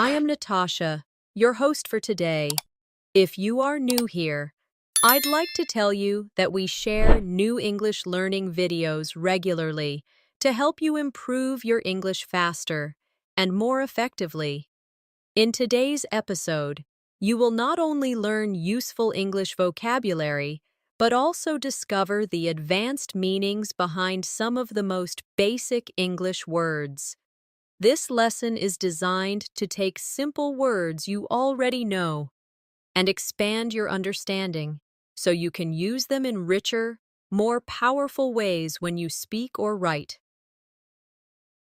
I am Natasha, your host for today. If you are new here, I'd like to tell you that we share new English learning videos regularly to help you improve your English faster and more effectively. In today's episode, you will not only learn useful English vocabulary, but also discover the advanced meanings behind some of the most basic English words. This lesson is designed to take simple words you already know and expand your understanding so you can use them in richer, more powerful ways when you speak or write.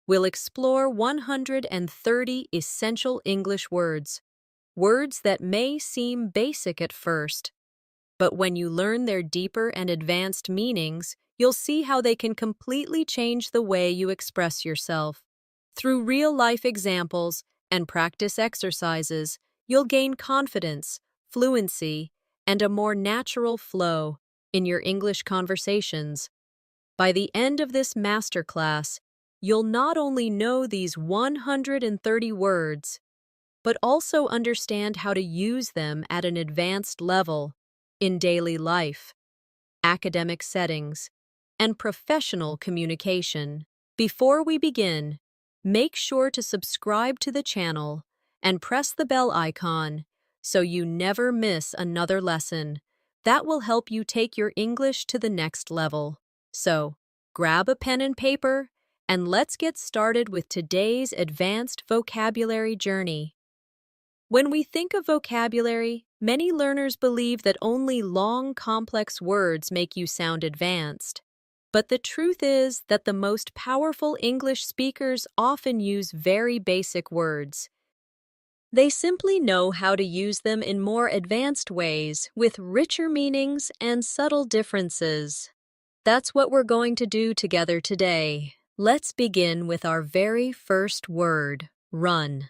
We'll explore 130 essential English words, words that may seem basic at first, but when you learn their deeper and advanced meanings, you'll see how they can completely change the way you express yourself. Through real-life examples and practice exercises, you'll gain confidence, fluency, and a more natural flow in your English conversations. By the end of this masterclass, you'll not only know these 130 words, but also understand how to use them at an advanced level in daily life, academic settings, and professional communication. Before we begin, make sure to subscribe to the channel and press the bell icon so you never miss another lesson. That will help you take your English to the next level. So, grab a pen and paper and let's get started with today's advanced vocabulary journey. When we think of vocabulary, many learners believe that only long, complex words make you sound advanced. But the truth is that the most powerful English speakers often use very basic words. They simply know how to use them in more advanced ways with richer meanings and subtle differences. That's what we're going to do together today. Let's begin with our very first word, run.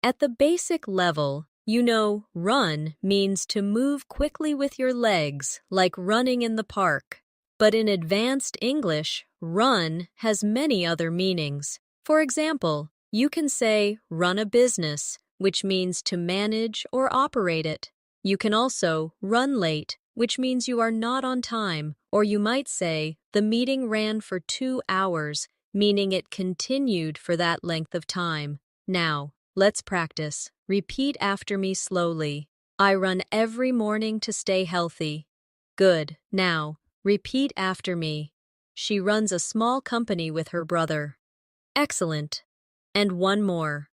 At the basic level, you know run means to move quickly with your legs, like running in the park. But in advanced English, run has many other meanings. For example, you can say run a business, which means to manage or operate it. You can also run late, which means you are not on time, or you might say the meeting ran for 2 hours, meaning it continued for that length of time. Now, let's practice. Repeat after me slowly. I run every morning to stay healthy. Good. Now, repeat after me. She runs a small company with her brother. Excellent. And one more.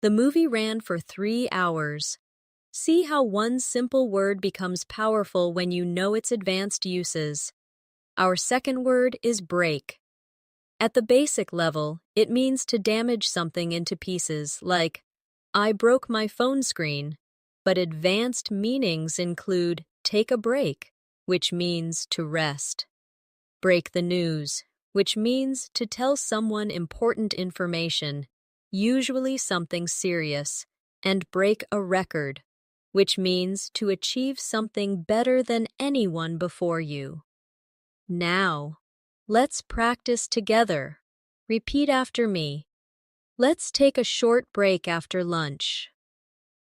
The movie ran for 3 hours. See how one simple word becomes powerful when you know its advanced uses. Our second word is break. At the basic level, it means to damage something into pieces, like, I broke my phone screen. But advanced meanings include take a break, which means to rest. Break the news, which means to tell someone important information, usually something serious, and break a record, which means to achieve something better than anyone before you. Now, let's practice together. Repeat after me. Let's take a short break after lunch.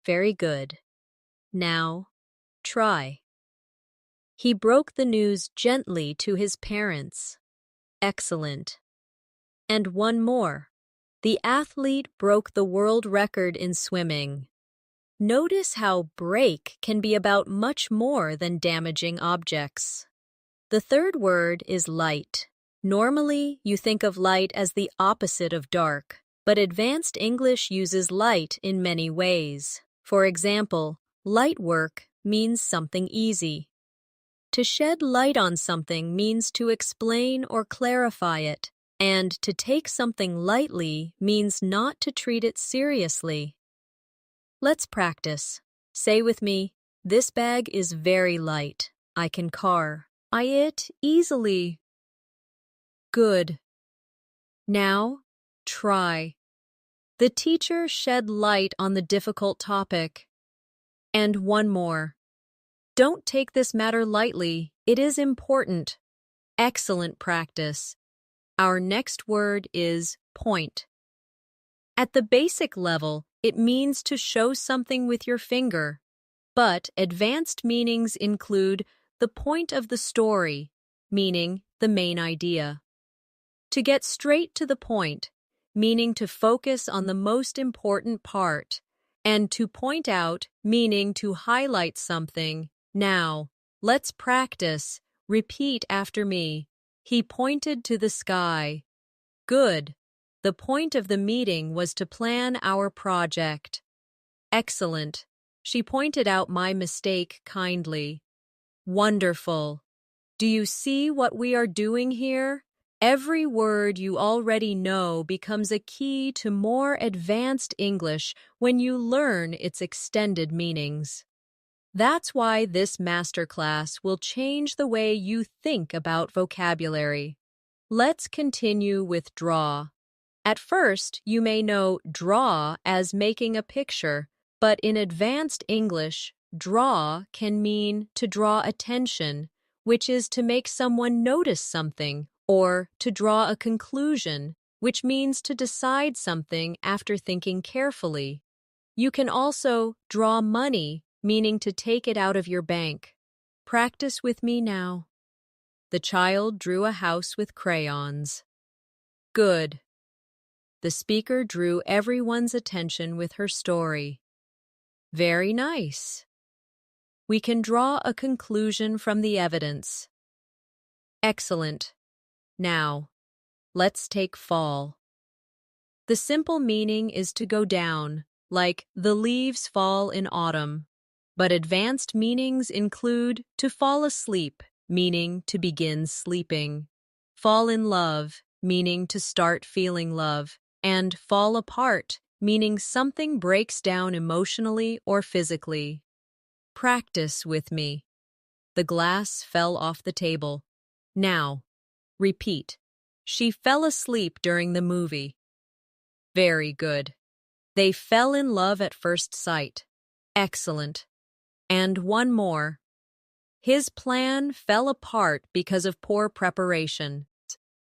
Very good. Now, try. He broke the news gently to his parents. Excellent. And one more. The athlete broke the world record in swimming. Notice how break can be about much more than damaging objects. The third word is light. Normally, you think of light as the opposite of dark, but advanced English uses light in many ways. For example, light work means something easy. To shed light on something means to explain or clarify it, and to take something lightly means not to treat it seriously. Let's practice. Say with me, this bag is very light. I can carry it easily. Good. Now, try. The teacher shed light on the difficult topic. And one more. Don't take this matter lightly. It is important. Excellent practice. Our next word is point. At the basic level, It means to show something with your finger. But advanced meanings include the point of the story, meaning the main idea. To get straight to the point, meaning to focus on the most important part, and to point out, meaning to highlight something. Now, let's practice. Repeat after me. He pointed to the sky. Good. The point of the meeting was to plan our project. Excellent. She pointed out my mistake kindly. Wonderful. Do you see what we are doing here? Every word you already know becomes a key to more advanced English when you learn its extended meanings. That's why this masterclass will change the way you think about vocabulary. Let's continue with draw. At first, you may know draw as making a picture, but in advanced English, draw can mean to draw attention, which is to make someone notice something, or to draw a conclusion, which means to decide something after thinking carefully. You can also draw money, meaning to take it out of your bank. Practice with me now. The child drew a house with crayons. Good. The speaker drew everyone's attention with her story. Very nice. We can draw a conclusion from the evidence. Excellent. Now, let's take fall. The simple meaning is to go down, like the leaves fall in autumn. But advanced meanings include to fall asleep, meaning to begin sleeping. Fall in love, meaning to start feeling love. And fall apart, meaning something breaks down emotionally or physically. Practice with me. The glass fell off the table. Now, repeat. She fell asleep during the movie. Very good. They fell in love at first sight. Excellent. And one more. His plan fell apart because of poor preparation.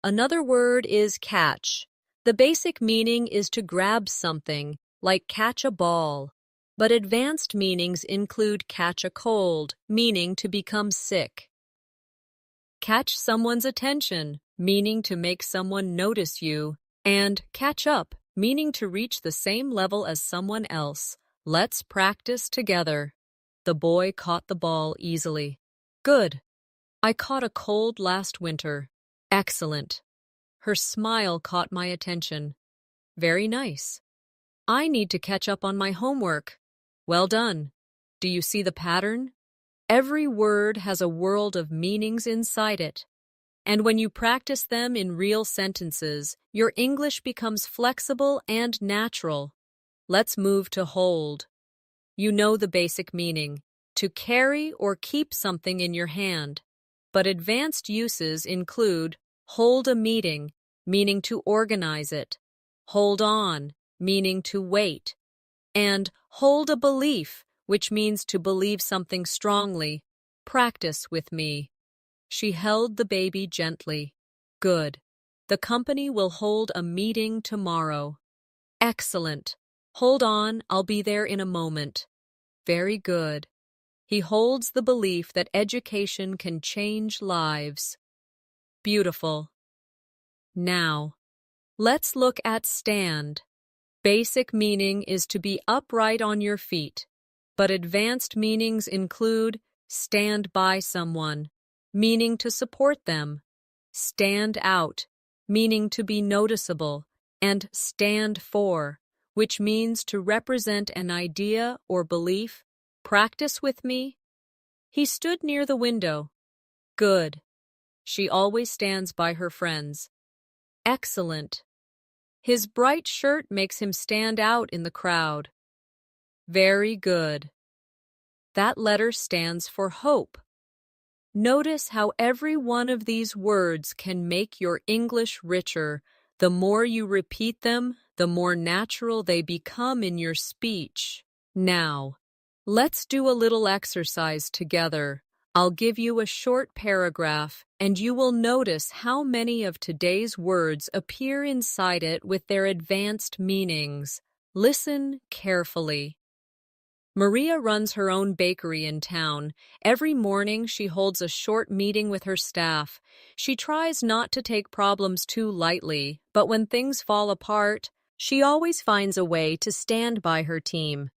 Another word is catch. The basic meaning is to grab something, like catch a ball. But advanced meanings include catch a cold, meaning to become sick. Catch someone's attention, meaning to make someone notice you. And catch up, meaning to reach the same level as someone else. Let's practice together. The boy caught the ball easily. Good. I caught a cold last winter. Excellent. Her smile caught my attention. Very nice. I need to catch up on my homework. Well done. Do you see the pattern? Every word has a world of meanings inside it. And when you practice them in real sentences, your English becomes flexible and natural. Let's move to hold. You know the basic meaning, to carry or keep something in your hand. But advanced uses include hold a meeting, meaning to organize it. Hold on, meaning to wait. And hold a belief, which means to believe something strongly. Practice with me. She held the baby gently. Good. The company will hold a meeting tomorrow. Excellent. Hold on, I'll be there in a moment. Very good. He holds the belief that education can change lives. Beautiful. Now, let's look at stand. Basic meaning is to be upright on your feet, but advanced meanings include stand by someone, meaning to support them, stand out, meaning to be noticeable, and stand for, which means to represent an idea or belief. Practice with me. He stood near the window. Good. She always stands by her friends. Excellent. His bright shirt makes him stand out in the crowd. Very good. That letter stands for hope. Notice how every one of these words can make your English richer. The more you repeat them, the more natural they become in your speech. Now, let's do a little exercise together. I'll give you a short paragraph, and you will notice how many of today's words appear inside it with their advanced meanings. Listen carefully. Maria runs her own bakery in town. Every morning, she holds a short meeting with her staff. She tries not to take problems too lightly, but when things fall apart, she always finds a way to stand by her team.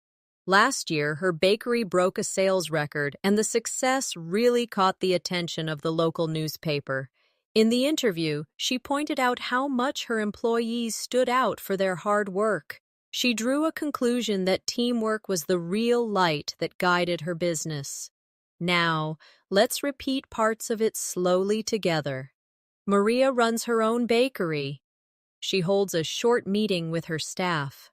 Last year, her bakery broke a sales record, and the success really caught the attention of the local newspaper. In the interview, she pointed out how much her employees stood out for their hard work. She drew a conclusion that teamwork was the real light that guided her business. Now, let's repeat parts of it slowly together. Maria runs her own bakery. She holds a short meeting with her staff.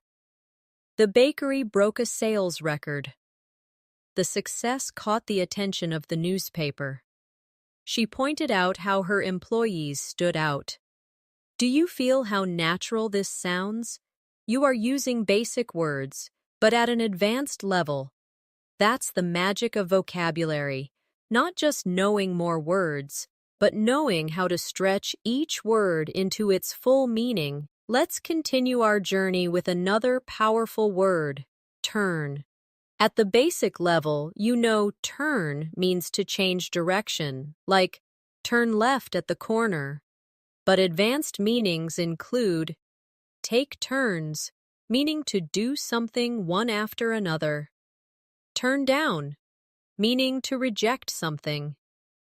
The bakery broke a sales record. The success caught the attention of the newspaper. She pointed out how her employees stood out. Do you feel how natural this sounds? You are using basic words, but at an advanced level. That's the magic of vocabulary, not just knowing more words, but knowing how to stretch each word into its full meaning. Let's continue our journey with another powerful word, turn. At the basic level, you know turn means to change direction, like turn left at the corner. But advanced meanings include take turns, meaning to do something one after another. Turn down, meaning to reject something.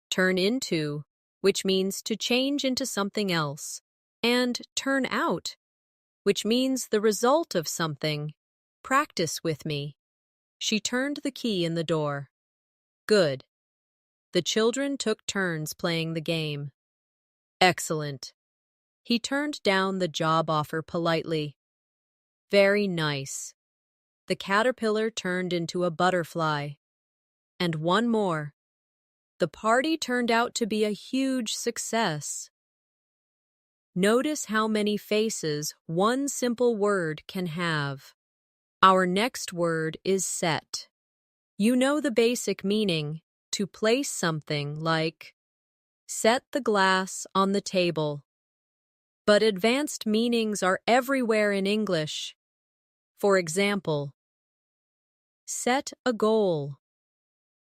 Turn into, which means to change into something else. And turn out, which means the result of something. Practice with me. She turned the key in the door. Good. The children took turns playing the game. Excellent. He turned down the job offer politely. Very nice. The caterpillar turned into a butterfly. And one more. The party turned out to be a huge success. Notice how many faces one simple word can have. Our next word is set. You know the basic meaning, to place something like set the glass on the table. But advanced meanings are everywhere in English. For example, set a goal,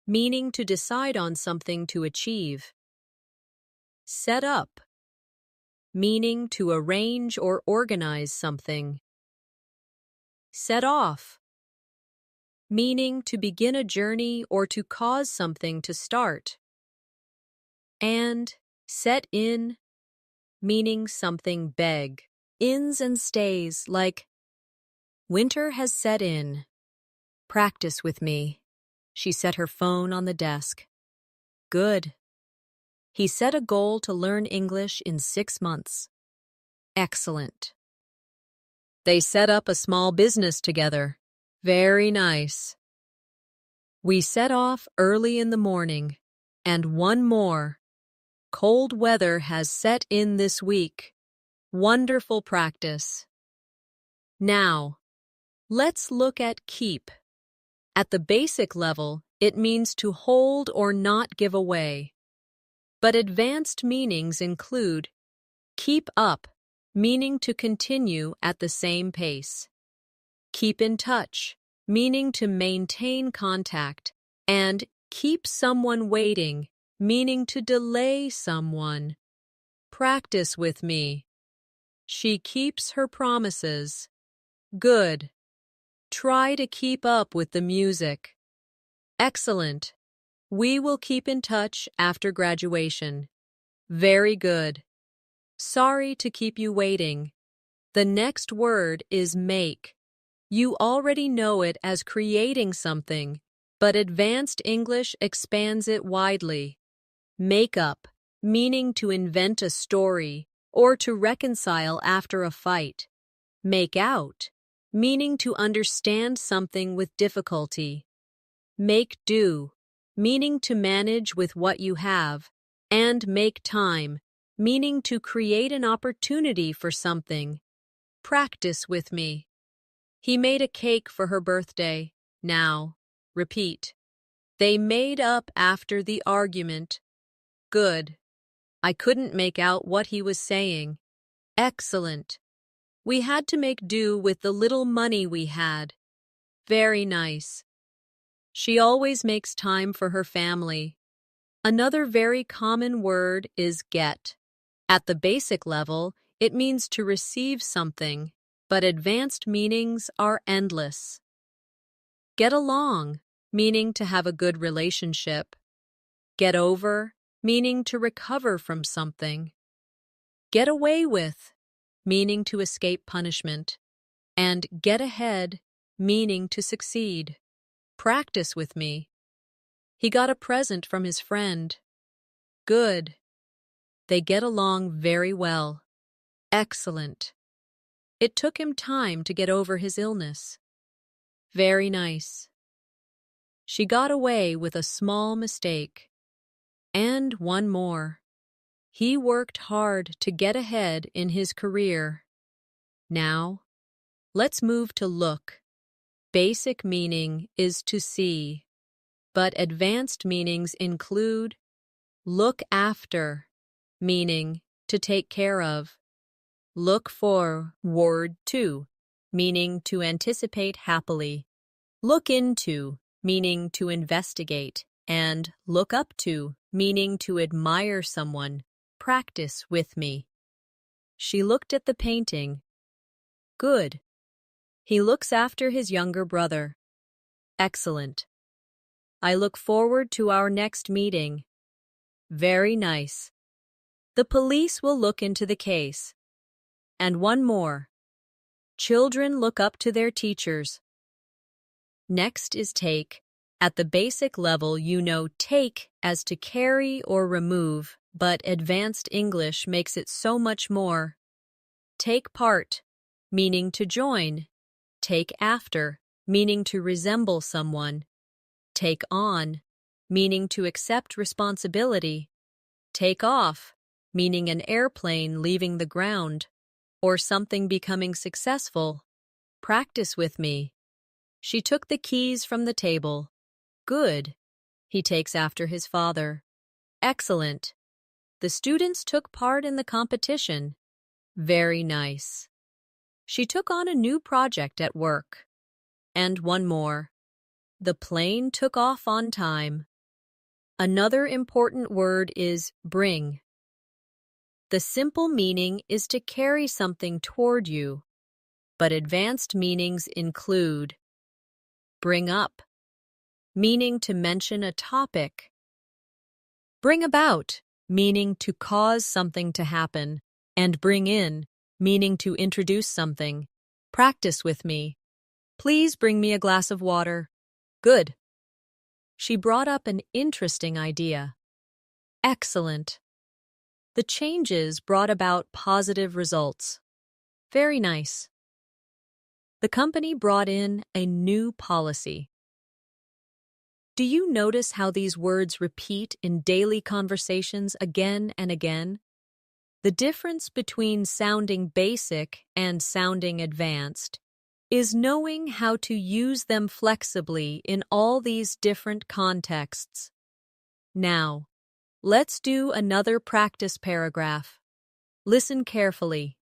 meaning to decide on something to achieve. Set up, meaning to arrange or organize something. Set off, meaning to begin a journey or to cause something to start. And set in, meaning something beg. Ins and stays like winter has set in. Practice with me. She set her phone on the desk. Good. He set a goal to learn English in 6 months. Excellent. They set up a small business together. Very nice. We set off early in the morning. And one more. Cold weather has set in this week. Wonderful practice. Now, let's look at keep. At the basic level, it means to hold or not give away. But advanced meanings include keep up, meaning to continue at the same pace. Keep in touch, meaning to maintain contact. And keep someone waiting, meaning to delay someone. Practice with me. She keeps her promises. Good. Try to keep up with the music. Excellent. We will keep in touch after graduation. Very good. Sorry to keep you waiting. The next word is make. You already know it as creating something, but advanced English expands it widely. Make up, meaning to invent a story or to reconcile after a fight. Make out, meaning to understand something with difficulty. Make do, meaning to manage with what you have. And make time, meaning to create an opportunity for something. Practice with me. He made a cake for her birthday. Now, repeat. They made up after the argument. Good. I couldn't make out what he was saying. Excellent. We had to make do with the little money we had. Very nice. She always makes time for her family. Another very common word is get. At the basic level, it means to receive something, but advanced meanings are endless. Get along, meaning to have a good relationship. Get over, meaning to recover from something. Get away with, meaning to escape punishment. And get ahead, meaning to succeed. Practice with me. He got a present from his friend. Good. They get along very well. Excellent. It took him time to get over his illness. Very nice. She got away with a small mistake. And one more. He worked hard to get ahead in his career. Now, let's move to look. Basic meaning is to see, but advanced meanings include look after, meaning to take care of. Look forward to, meaning to anticipate happily. Look into, meaning to investigate. And look up to, meaning to admire someone. Practice with me. She looked at the painting. Good. He looks after his younger brother. Excellent. I look forward to our next meeting. Very nice. The police will look into the case. And one more. Children look up to their teachers. Next is take. At the basic level, you know take as to carry or remove, but advanced English makes it so much more. Take part, meaning to join. Take after, meaning to resemble someone. Take on, meaning to accept responsibility. Take off, meaning an airplane leaving the ground, or something becoming successful. Practice with me. She took the keys from the table. Good. He takes after his father. Excellent. The students took part in the competition. Very nice. She took on a new project at work. And one more. The plane took off on time. Another important word is bring. The simple meaning is to carry something toward you, but advanced meanings include bring up, meaning to mention a topic. Bring about, meaning to cause something to happen, and bring in, meaning to introduce something. Practice with me. Please bring me a glass of water. Good. She brought up an interesting idea. Excellent. The changes brought about positive results. Very nice. The company brought in a new policy. Do you notice how these words repeat in daily conversations again and again? The difference between sounding basic and sounding advanced is knowing how to use them flexibly in all these different contexts. Now, let's do another practice paragraph. Listen carefully.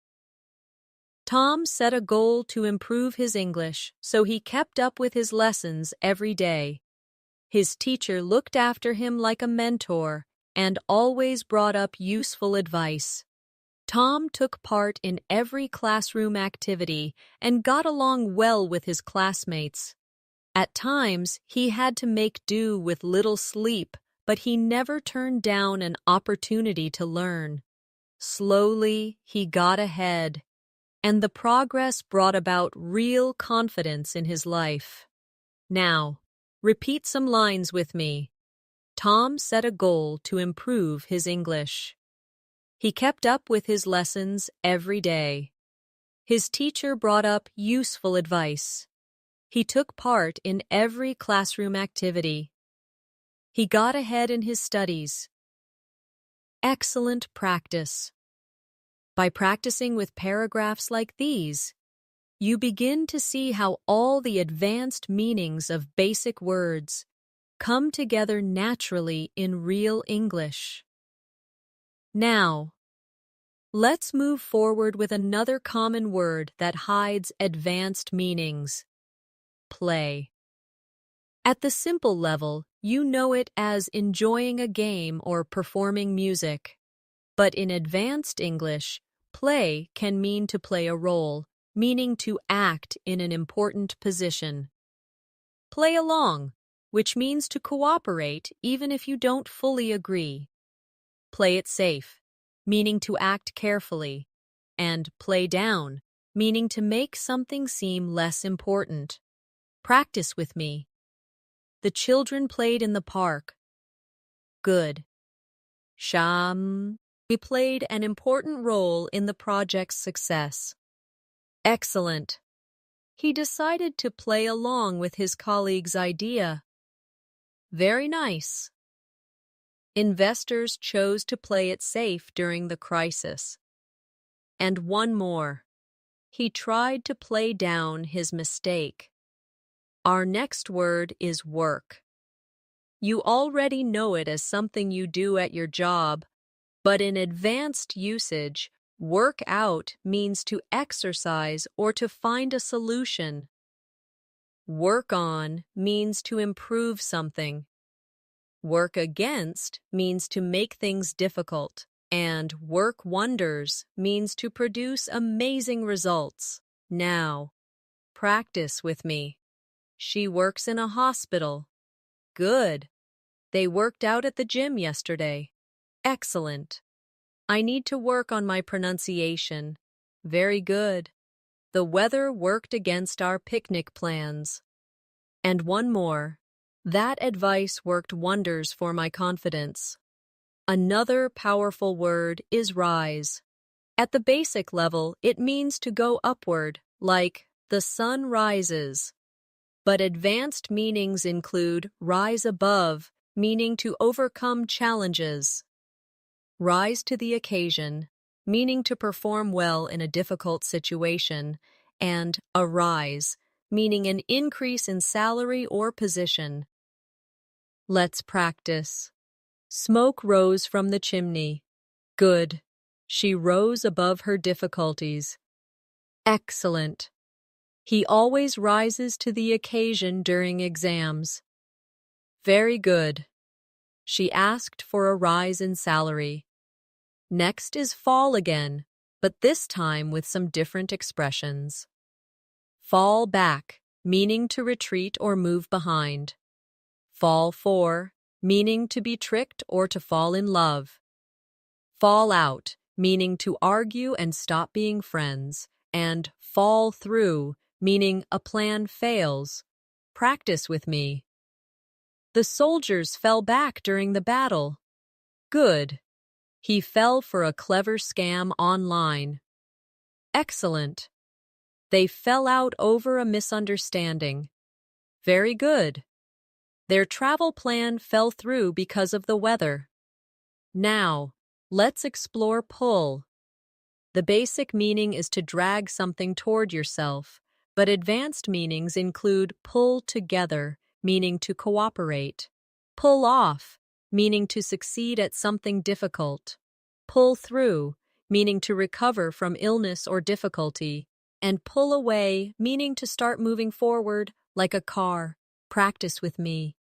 Tom set a goal to improve his English, so he kept up with his lessons every day. His teacher looked after him like a mentor and always brought up useful advice. Tom took part in every classroom activity and got along well with his classmates. At times, he had to make do with little sleep, but he never turned down an opportunity to learn. Slowly, he got ahead, and the progress brought about real confidence in his life. Now, repeat some lines with me. Tom set a goal to improve his English. He kept up with his lessons every day. His teacher brought up useful advice. He took part in every classroom activity. He got ahead in his studies. Excellent practice. By practicing with paragraphs like these, you begin to see how all the advanced meanings of basic words come together naturally in real English. Now, Let's move forward with another common word that hides advanced meanings. Play. At the simple level, you know it as enjoying a game or performing music. But in advanced English, play can mean to play a role, meaning to act in an important position. Play along, which means to cooperate even if you don't fully agree. Play it safe, meaning to act carefully. And play down, meaning to make something seem less important. Practice with me. The children played in the park. Good. Sham. We played an important role in the project's success. Excellent. He decided to play along with his colleague's idea. Very nice. Investors chose to play it safe during the crisis. And one more. He tried to play down his mistake. Our next word is work. You already know it as something you do at your job, but in advanced usage, work out means to exercise or to find a solution. Work on means to improve something. Work against means to make things difficult. And work wonders means to produce amazing results. Now, practice with me. She works in a hospital. Good. They worked out at the gym yesterday. Excellent. I need to work on my pronunciation. Very good. The weather worked against our picnic plans. And one more. That advice worked wonders for my confidence. Another powerful word is rise. At the basic level, it means to go upward, like the sun rises. But advanced meanings include rise above, meaning to overcome challenges. Rise to the occasion, meaning to perform well in a difficult situation, and arise, meaning an increase in salary or position. Let's practice. Smoke rose from the chimney. Good. She rose above her difficulties. Excellent. He always rises to the occasion during exams. Very good. She asked for a rise in salary. Next is fall again, but this time with some different expressions. Fall back, meaning to retreat or move behind. Fall for, meaning to be tricked or to fall in love. Fall out, meaning to argue and stop being friends. And fall through, meaning a plan fails. Practice with me. The soldiers fell back during the battle. Good. He fell for a clever scam online. Excellent. They fell out over a misunderstanding. Very good. Their travel plan fell through because of the weather. Now, let's explore pull. The basic meaning is to drag something toward yourself, but advanced meanings include pull together, meaning to cooperate. Pull off, meaning to succeed at something difficult. Pull through, meaning to recover from illness or difficulty. And pull away, meaning to start moving forward, like a car. Practice with me.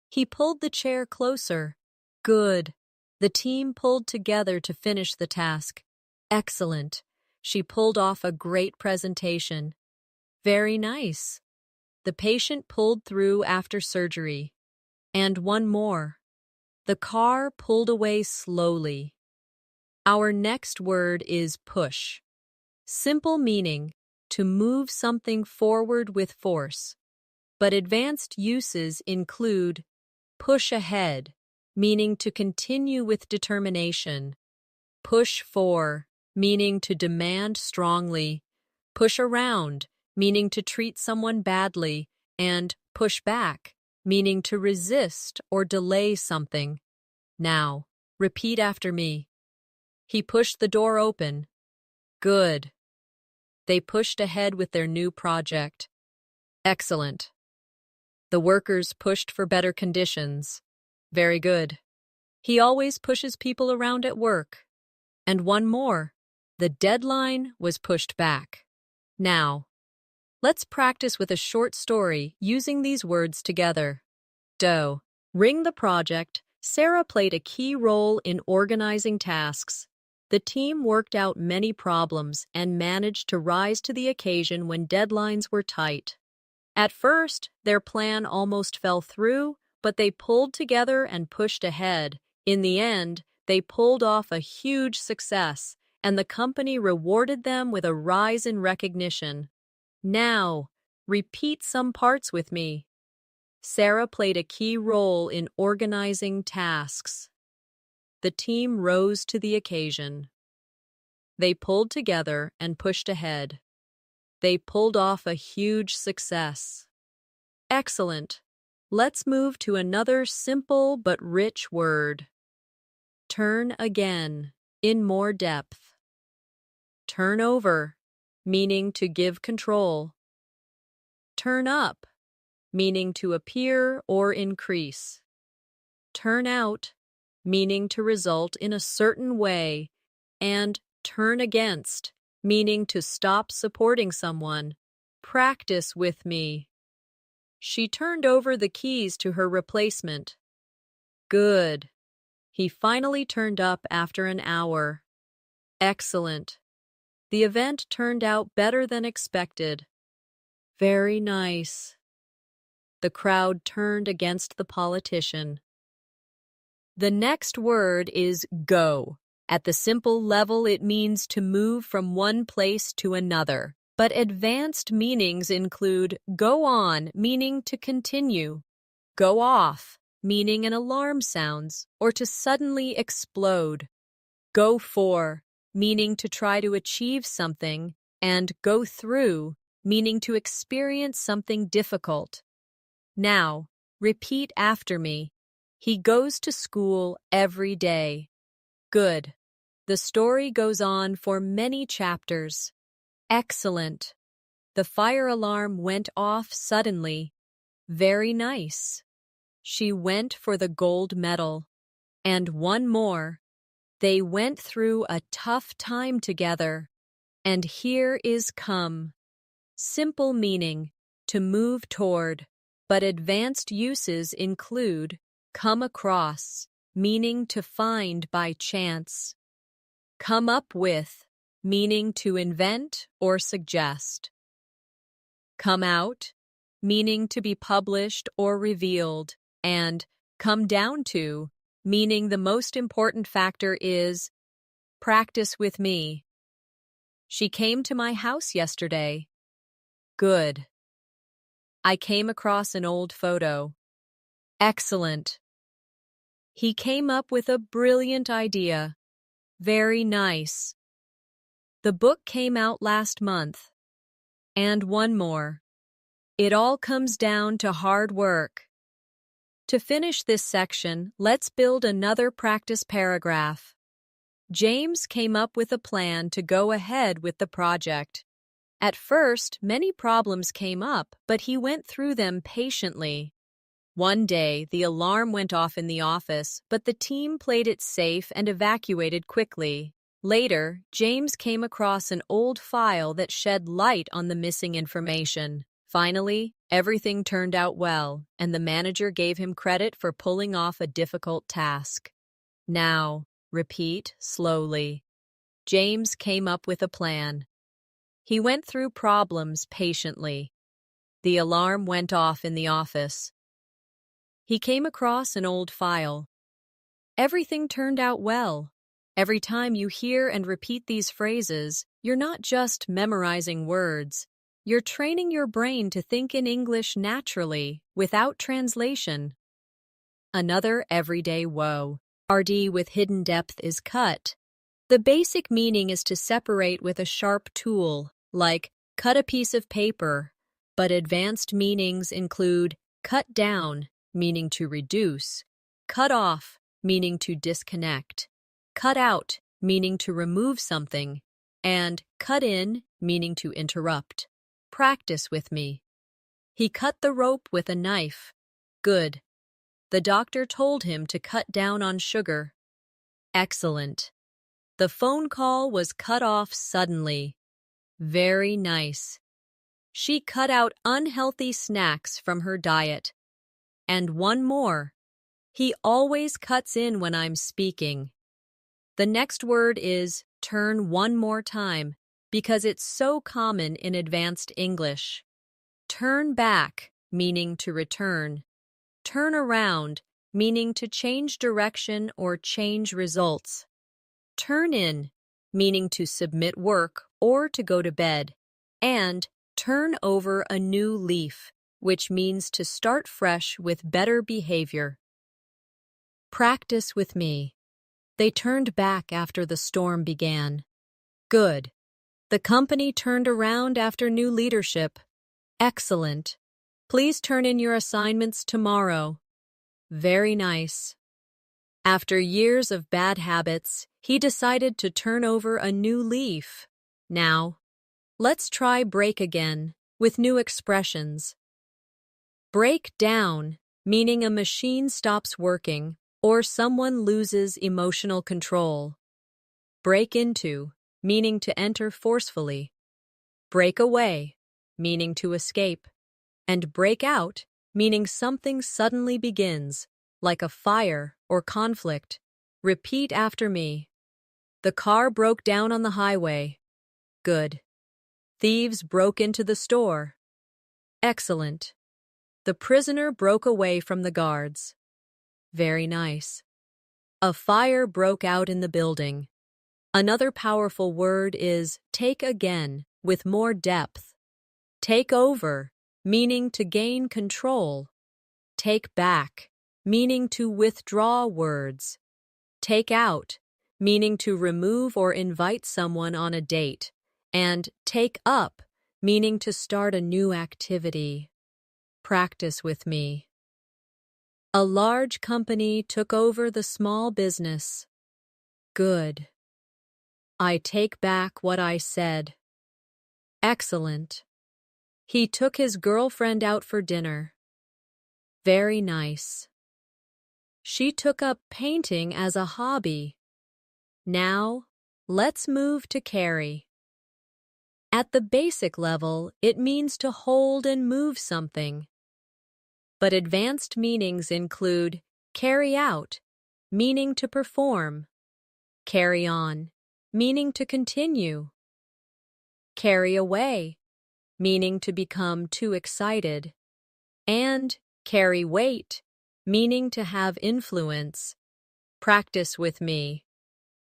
He pulled the chair closer. Good. The team pulled together to finish the task. Excellent. She pulled off a great presentation. Very nice. The patient pulled through after surgery. And one more. The car pulled away slowly. Our next word is push. Simple meaning, to move something forward with force. But advanced uses include push ahead, meaning to continue with determination. Push for, meaning to demand strongly. Push around, meaning to treat someone badly. And push back, meaning to resist or delay something. Now, repeat after me. He pushed the door open. Good. They pushed ahead with their new project. Excellent. The workers pushed for better conditions. Very good. He always pushes people around at work. And one more. The deadline was pushed back. Now, let's practice with a short story using these words together. Ring the project, Sarah played a key role in organizing tasks. The team worked out many problems and managed to rise to the occasion when deadlines were tight. At first, their plan almost fell through, but they pulled together and pushed ahead. In the end, they pulled off a huge success, and the company rewarded them with a rise in recognition. Now, repeat some parts with me. Sarah played a key role in organizing tasks. The team rose to the occasion. They pulled together and pushed ahead. They pulled off a huge success. Excellent. Let's move to another simple but rich word. Turn again, in more depth. Turn over, meaning to give control. Turn up, meaning to appear or increase. Turn out, meaning to result in a certain way. And turn against, meaning to stop supporting someone. Practice with me. She turned over the keys to her replacement. Good. He finally turned up after an hour. Excellent. The event turned out better than expected. Very nice. The crowd turned against the politician. The next word is go. At the simple level, it means to move from one place to another. But advanced meanings include go on, meaning to continue, go off, meaning an alarm sounds, or to suddenly explode, go for, meaning to try to achieve something, and go through, meaning to experience something difficult. Now, repeat after me. He goes to school every day. Good. The story goes on for many chapters. Excellent. The fire alarm went off suddenly. Very nice. She went for the gold medal. And one more. They went through a tough time together. And here is come. Simple meaning, to move toward, but advanced uses include come across, meaning to find by chance. Come up with, meaning to invent or suggest. Come out, meaning to be published or revealed, and come down to, meaning the most important factor is practice with me. She came to my house yesterday. Good. I came across an old photo. Excellent. He came up with a brilliant idea. Very nice. The book came out last month. And one more. It all comes down to hard work. To finish this section, let's build another practice paragraph. James came up with a plan to go ahead with the project. At first, many problems came up, but he went through them patiently. One day, the alarm went off in the office, but the team played it safe and evacuated quickly. Later, James came across an old file that shed light on the missing information. Finally, everything turned out well, and the manager gave him credit for pulling off a difficult task. Now, repeat slowly. James came up with a plan. He went through problems patiently. The alarm went off in the office. He came across an old file. Everything turned out well. Every time you hear and repeat these phrases, you're not just memorizing words. You're training your brain to think in English naturally, without translation. Another everyday woe. RD with hidden depth is cut. The basic meaning is to separate with a sharp tool, like cut a piece of paper, but advanced meanings include cut down, meaning to reduce, cut off, meaning to disconnect, cut out, meaning to remove something, and cut in, meaning to interrupt. Practice with me. He cut the rope with a knife. Good. The doctor told him to cut down on sugar. Excellent. The phone call was cut off suddenly. Very nice. She cut out unhealthy snacks from her diet. And one more. He always cuts in when I'm speaking. The next word is turn one more time because it's so common in advanced English. Turn back, meaning to return. Turn around, meaning to change direction or change results. Turn in, meaning to submit work or to go to bed. And turn over a new leaf, which means to start fresh with better behavior. Practice with me. They turned back after the storm began. Good. The company turned around after new leadership. Excellent. Please turn in your assignments tomorrow. Very nice. After years of bad habits, he decided to turn over a new leaf. Now, let's try break again with new expressions. Break down, meaning a machine stops working or someone loses emotional control. Break into, meaning to enter forcefully. Break away, meaning to escape. And break out, meaning something suddenly begins, like a fire or conflict. Repeat after me. The car broke down on the highway. Good. Thieves broke into the store. Excellent. The prisoner broke away from the guards. Very nice. A fire broke out in the building. Another powerful word is take again, with more depth. Take over, meaning to gain control. Take back, meaning to withdraw words. Take out, meaning to remove or invite someone on a date. And take up, meaning to start a new activity. Practice with me. A large company took over the small business. Good. I take back what I said. Excellent. He took his girlfriend out for dinner. Very nice. She took up painting as a hobby. Now, let's move to carry. At the basic level, it means to hold and move something. But advanced meanings include carry out, meaning to perform. Carry on, meaning to continue. Carry away, meaning to become too excited. And carry weight, meaning to have influence. Practice with me.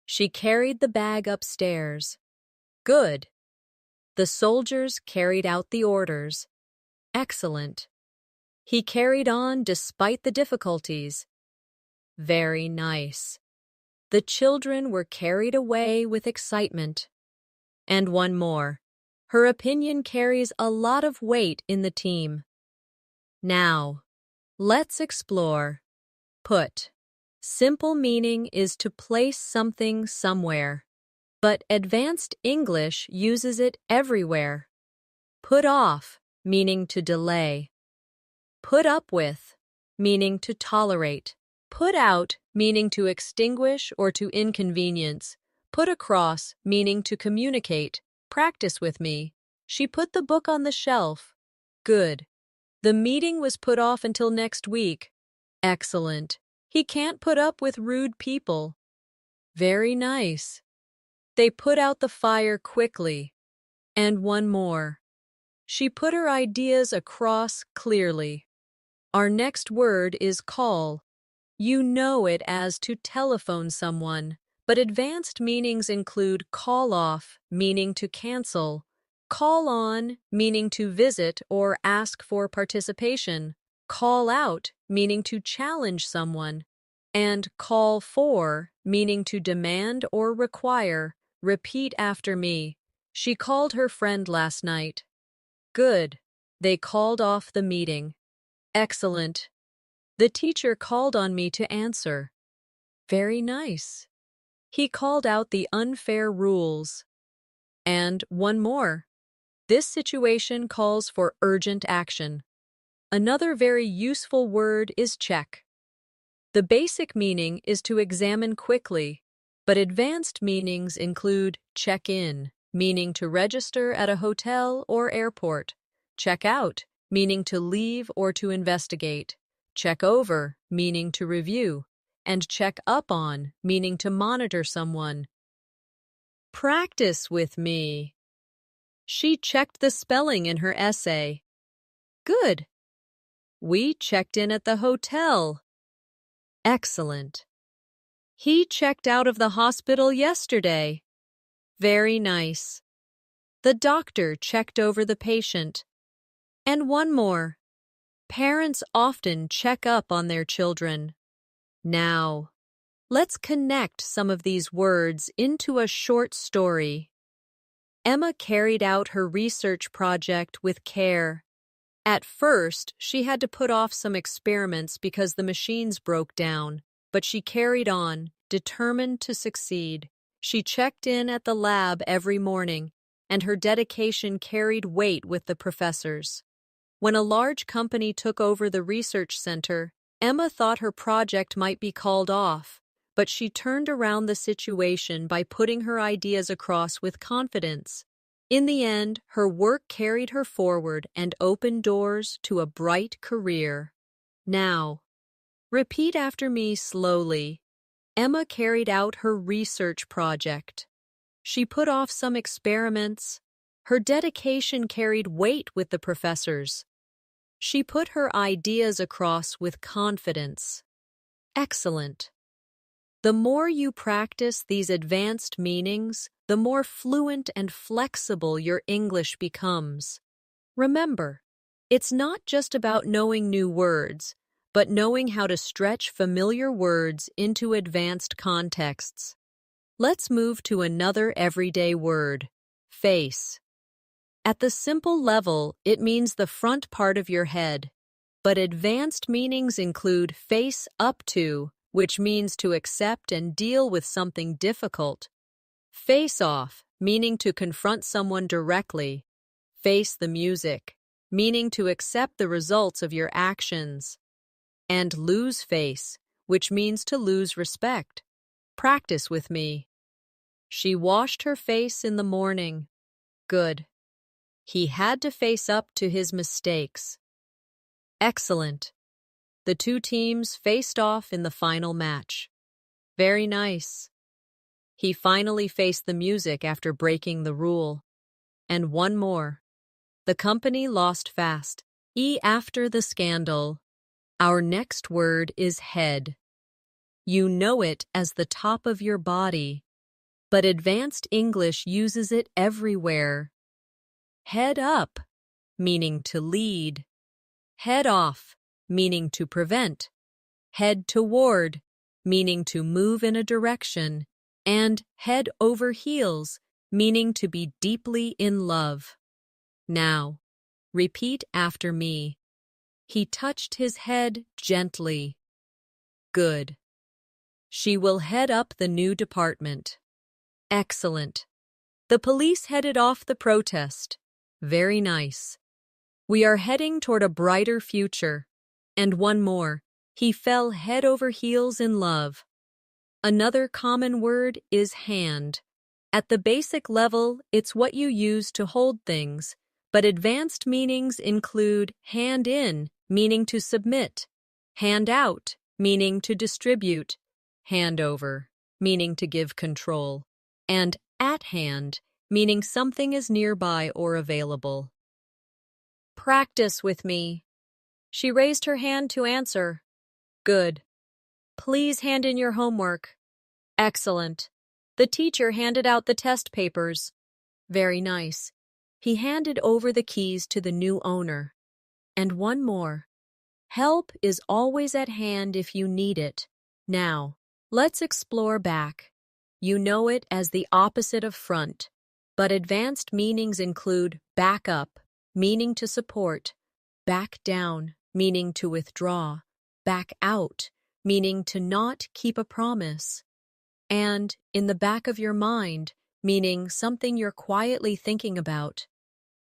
She carried the bag upstairs. Good. The soldiers carried out the orders. Excellent. He carried on despite the difficulties. Very nice. The children were carried away with excitement. And one more. Her opinion carries a lot of weight in the team. Now, let's explore. Put. Simple meaning is to place something somewhere, but advanced English uses it everywhere. Put off, meaning to delay. Put up with, meaning to tolerate. Put out, meaning to extinguish or to inconvenience. Put across, meaning to communicate. Practice with me. She put the book on the shelf. Good. The meeting was put off until next week. Excellent. He can't put up with rude people. Very nice. They put out the fire quickly. And one more. She put her ideas across clearly. Our next word is call. You know it as to telephone someone, but advanced meanings include call off, meaning to cancel, call on, meaning to visit or ask for participation, call out, meaning to challenge someone, and call for, meaning to demand or require. Repeat after me. She called her friend last night. Good. They called off the meeting. Excellent. The teacher called on me to answer. Very nice. He called out the unfair rules. And one more. This situation calls for urgent action. Another very useful word is check. The basic meaning is to examine quickly, But advanced meanings include check in, meaning to register at a hotel or airport, check out, meaning to leave or to investigate, check over, meaning to review, and check up on, meaning to monitor someone. Practice with me. She checked the spelling in her essay. Good. We checked in at the hotel. Excellent. He checked out of the hospital yesterday. Very nice. The doctor checked over the patient. And one more. Parents often check up on their children. Now, let's connect some of these words into a short story. Emma carried out her research project with care. At first, she had to put off some experiments because the machines broke down, but she carried on, determined to succeed. She checked in at the lab every morning, and her dedication carried weight with the professors. When a large company took over the research center, Emma thought her project might be called off, but she turned around the situation by putting her ideas across with confidence. In the end, her work carried her forward and opened doors to a bright career. Now, repeat after me slowly. Emma carried out her research project. She put off some experiments. Her dedication carried weight with the professors. She put her ideas across with confidence. Excellent. The more you practice these advanced meanings, the more fluent and flexible your English becomes. Remember, it's not just about knowing new words, but knowing how to stretch familiar words into advanced contexts. Let's move to another everyday word, face. At the simple level, it means the front part of your head, but advanced meanings include face up to, which means to accept and deal with something difficult. Face off, meaning to confront someone directly. Face the music, meaning to accept the results of your actions. And lose face, which means to lose respect. Practice with me. She washed her face in the morning. Good. He had to face up to his mistakes. Excellent. The two teams faced off in the final match. Very nice. He finally faced the music after breaking the rule. And one more. The company lost fast. After the scandal. Our next word is head. You know it as the top of your body, but advanced English uses it everywhere. Head up, meaning to lead. Head off, meaning to prevent. Head toward, meaning to move in a direction. And head over heels, meaning to be deeply in love. Now, repeat after me. He touched his head gently. Good. She will head up the new department. Excellent. The police headed off the protest. Very nice. We are heading toward a brighter future. And one more. He fell head over heels in love. Another common word is hand. At the basic level, it's what you use to hold things, but advanced meanings include hand in, meaning to submit, hand out, meaning to distribute, hand over, meaning to give control, and at hand, meaning something is nearby or available. Practice with me. She raised her hand to answer. Good. Please hand in your homework. Excellent. The teacher handed out the test papers. Very nice. He handed over the keys to the new owner. And one more. Help is always at hand if you need it. Now, let's explore back. You know it as the opposite of front, but advanced meanings include back up, meaning to support, back down, meaning to withdraw, back out, meaning to not keep a promise, and in the back of your mind, meaning something you're quietly thinking about.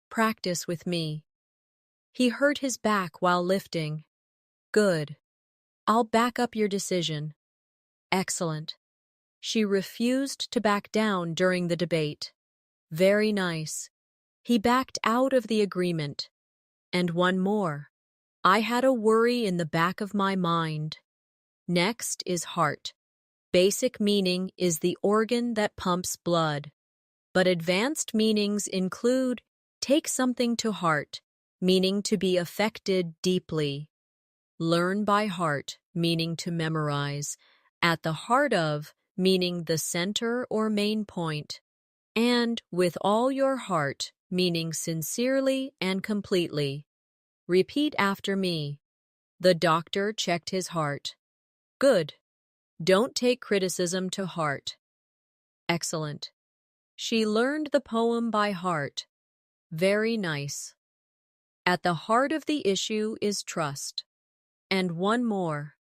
Practice with me. He hurt his back while lifting. Good. I'll back up your decision. Excellent. She refused to back down during the debate. Very nice. He backed out of the agreement. And one more. I had a worry in the back of my mind. Next is heart. Basic meaning is the organ that pumps blood. But advanced meanings include take something to heart, meaning to be affected deeply. Learn by heart, meaning to memorize. At the heart of, meaning the center or main point. And with all your heart, meaning sincerely and completely. Repeat after me. The doctor checked his heart. Good. Don't take criticism to heart. Excellent. She learned the poem by heart. Very nice. At the heart of the issue is trust. And one more.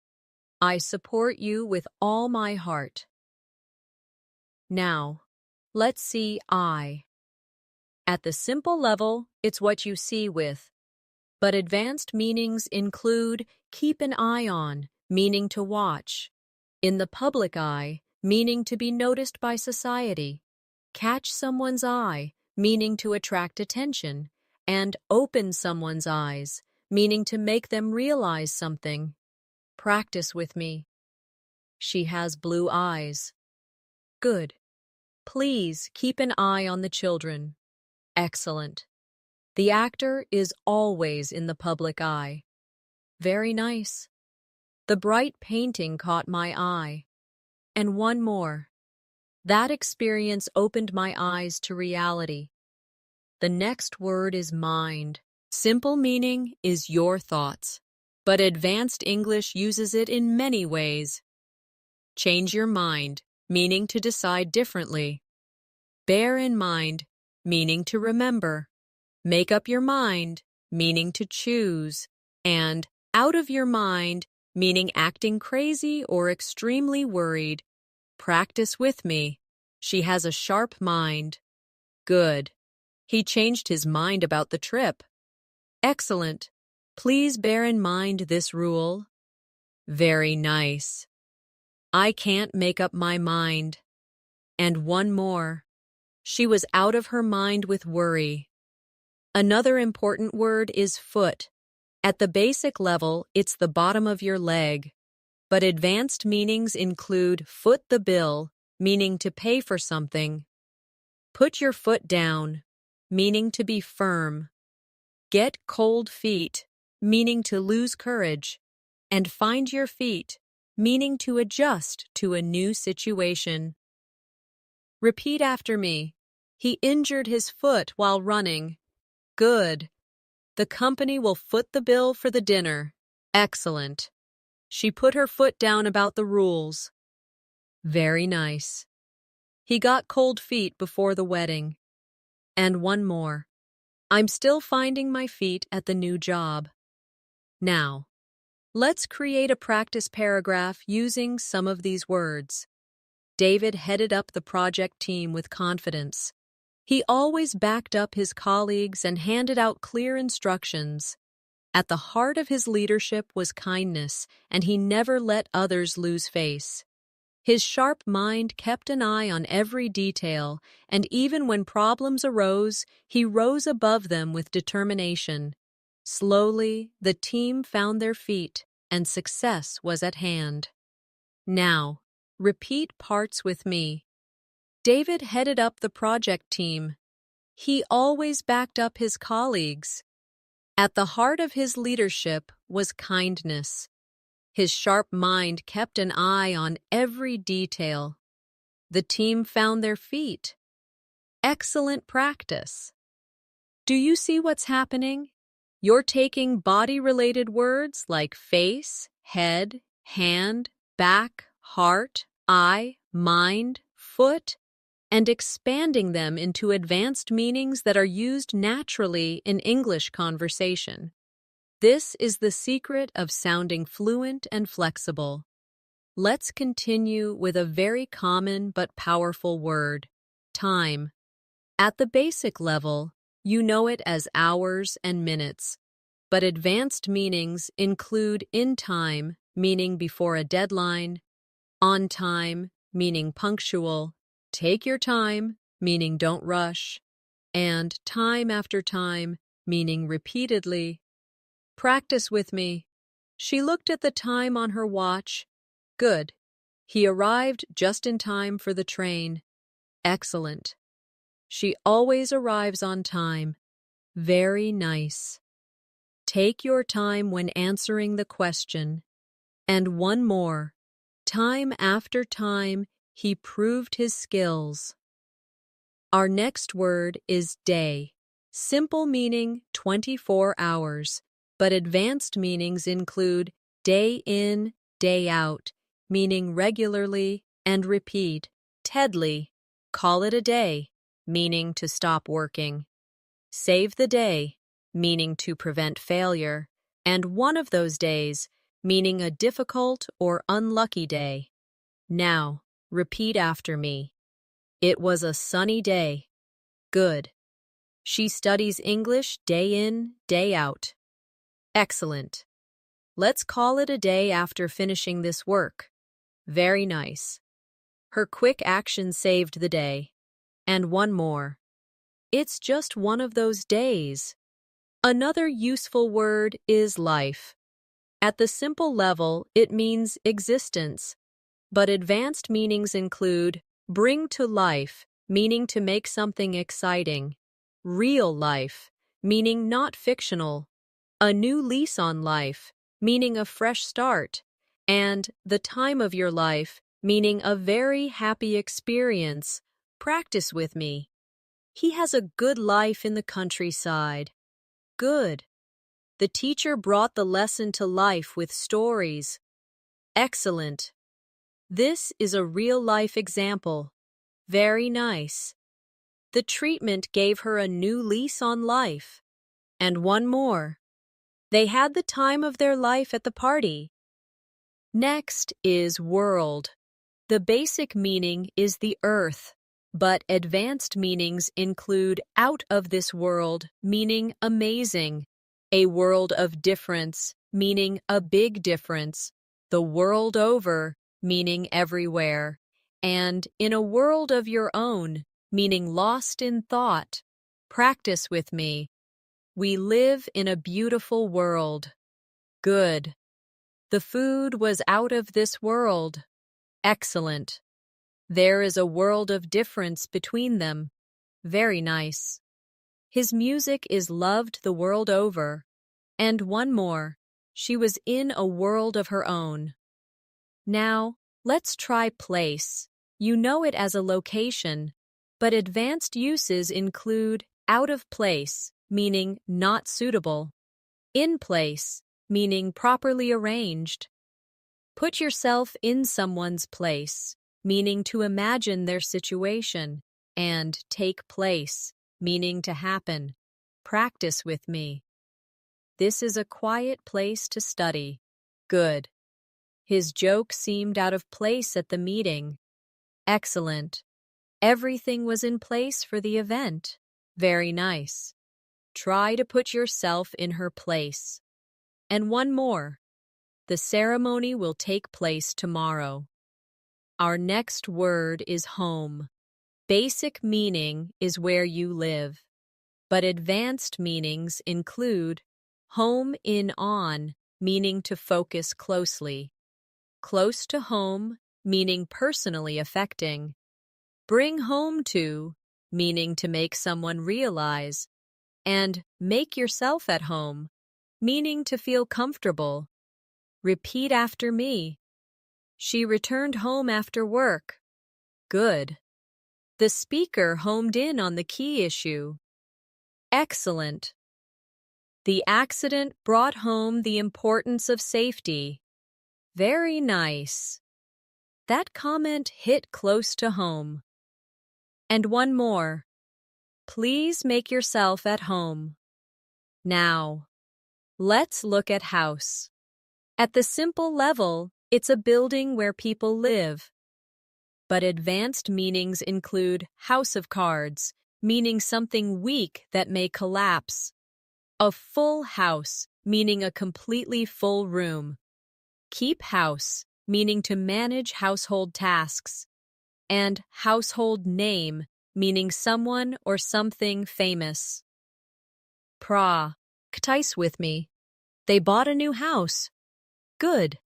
I support you with all my heart. Now, let's see I. At the simple level, it's what you see with. But advanced meanings include keep an eye on, meaning to watch. In the public eye, meaning to be noticed by society. Catch someone's eye, meaning to attract attention. And open someone's eyes, meaning to make them realize something. Practice with me. She has blue eyes. Good. Please keep an eye on the children. Excellent. The actor is always in the public eye. Very nice. The bright painting caught my eye. And one more. That experience opened my eyes to reality. The next word is mind. Simple meaning is your thoughts, but advanced English uses it in many ways. Change your mind, meaning to decide differently. Bear in mind, meaning to remember. Make up your mind, meaning to choose. And out of your mind, meaning acting crazy or extremely worried. Practice with me. She has a sharp mind. Good. He changed his mind about the trip. Excellent. Please bear in mind this rule. Very nice. I can't make up my mind. And one more. She was out of her mind with worry. Another important word is foot. At the basic level, it's the bottom of your leg. But advanced meanings include foot the bill, meaning to pay for something. Put your foot down, meaning to be firm. Get cold feet, meaning to lose courage. And find your feet, meaning to adjust to a new situation. Repeat after me. He injured his foot while running. Good. The company will foot the bill for the dinner. Excellent. She put her foot down about the rules. Very nice. He got cold feet before the wedding. And one more. I'm still finding my feet at the new job. Now, let's create a practice paragraph using some of these words. David headed up the project team with confidence. He always backed up his colleagues and handed out clear instructions. At the heart of his leadership was kindness, and he never let others lose face. His sharp mind kept an eye on every detail, and even when problems arose, he rose above them with determination. Slowly, the team found their feet, and success was at hand. Now, repeat parts with me. David headed up the project team. He always backed up his colleagues. At the heart of his leadership was kindness. His sharp mind kept an eye on every detail. The team found their feet. Excellent practice. Do you see what's happening? You're taking body-related words like face, head, hand, back, heart, eye, mind, foot, and expanding them into advanced meanings that are used naturally in English conversation. This is the secret of sounding fluent and flexible. Let's continue with a very common but powerful word, time. At the basic level, you know it as hours and minutes, but advanced meanings include in time, meaning before a deadline, on time, meaning punctual, take your time, meaning don't rush, and time after time, meaning repeatedly. Practice with me. She looked at the time on her watch. Good. He arrived just in time for the train. Excellent. She always arrives on time. Very nice. Take your time when answering the question. And one more. Time after time, he proved his skills. Our next word is day. Simple meaning 24 hours, but advanced meanings include day in, day out, meaning regularly and repeat. Tedly, call it a day, meaning to stop working. Save the day, meaning to prevent failure, and one of those days, meaning a difficult or unlucky day. Now, repeat after me. It was a sunny day. Good. She studies English day in, day out. Excellent. Let's call it a day after finishing this work. Very nice. Her quick action saved the day. And one more. It's just one of those days. Another useful word is life. At the simple level, it means existence, but advanced meanings include bring to life, meaning to make something exciting, real life, meaning not fictional, a new lease on life, meaning a fresh start, and the time of your life, meaning a very happy experience. Practice with me. He has a good life in the countryside. Good. The teacher brought the lesson to life with stories. Excellent. This is a real-life example. Very nice. The treatment gave her a new lease on life. And one more. They had the time of their life at the party. Next is world. The basic meaning is the earth, but advanced meanings include out of this world, meaning amazing, a world of difference, meaning a big difference, the world over, meaning everywhere, and in a world of your own, meaning lost in thought. Practice with me. We live in a beautiful world. Good. The food was out of this world. Excellent. There is a world of difference between them. Very nice. His music is loved the world over. And one more. She was in a world of her own. Now, let's try place. You know it as a location, but advanced uses include out of place, meaning not suitable, in place, meaning properly arranged. Put yourself in someone's place, meaning to imagine their situation, and take place, meaning to happen. Practice with me. This is a quiet place to study. Good. His joke seemed out of place at the meeting. Excellent. Everything was in place for the event. Very nice. Try to put yourself in her place. And one more. The ceremony will take place tomorrow. Our next word is home. Basic meaning is where you live, but advanced meanings include home in on, meaning to focus closely, close to home, meaning personally affecting, bring home to, meaning to make someone realize, and make yourself at home, meaning to feel comfortable. Repeat after me. She returned home after work. Good. The speaker homed in on the key issue. Excellent. The accident brought home the importance of safety. Very nice. That comment hit close to home. And one more. Please make yourself at home. Now, let's look at house. At the simple level, it's a building where people live. But advanced meanings include house of cards, meaning something weak that may collapse. A full house, meaning a completely full room. Keep house, meaning to manage household tasks. and household name, meaning someone or something famous. Pra, ktais with me. They bought a new house. Good.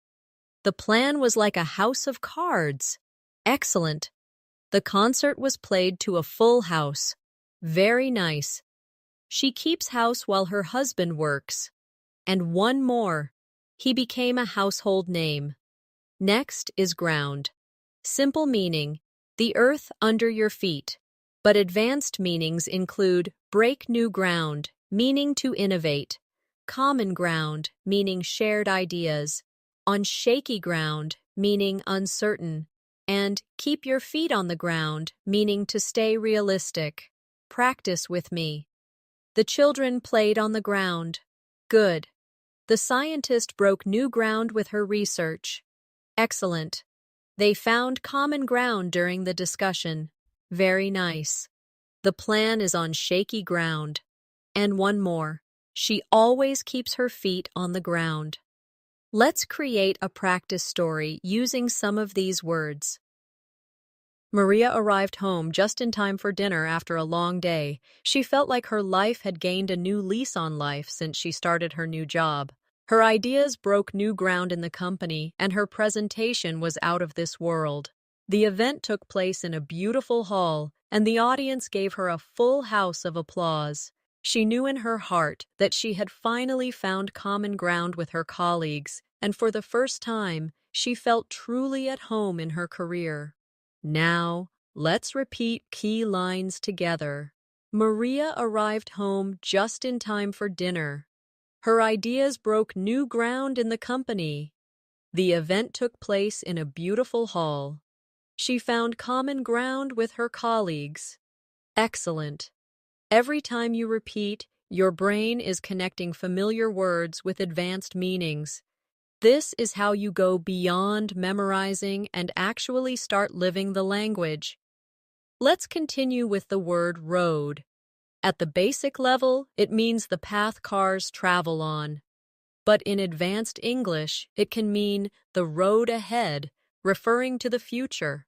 The plan was like a house of cards. Excellent. The concert was played to a full house. Very nice. She keeps house while her husband works. And one more. He became a household name. Next is ground. Simple meaning, the earth under your feet. But advanced meanings include break new ground, meaning to innovate. Common ground, meaning shared ideas. On shaky ground, meaning uncertain. And keep your feet on the ground, meaning to stay realistic. Practice with me. The children played on the ground. Good. The scientist broke new ground with her research. Excellent. They found common ground during the discussion. Very nice. The plan is on shaky ground. And one more. She always keeps her feet on the ground. Let's create a practice story using some of these words. Maria arrived home just in time for dinner after a long day. She felt like her life had gained a new lease on life since she started her new job. Her ideas broke new ground in the company, and her presentation was out of this world. The event took place in a beautiful hall, and the audience gave her a full house of applause. She knew in her heart that she had finally found common ground with her colleagues, and for the first time, she felt truly at home in her career. Now, let's repeat key lines together. Maria arrived home just in time for dinner. Her ideas broke new ground in the company. The event took place in a beautiful hall. She found common ground with her colleagues. Excellent. Every time you repeat, your brain is connecting familiar words with advanced meanings. This is how you go beyond memorizing and actually start living the language. Let's continue with the word road. At the basic level, it means the path cars travel on. But in advanced English, it can mean the road ahead, referring to the future.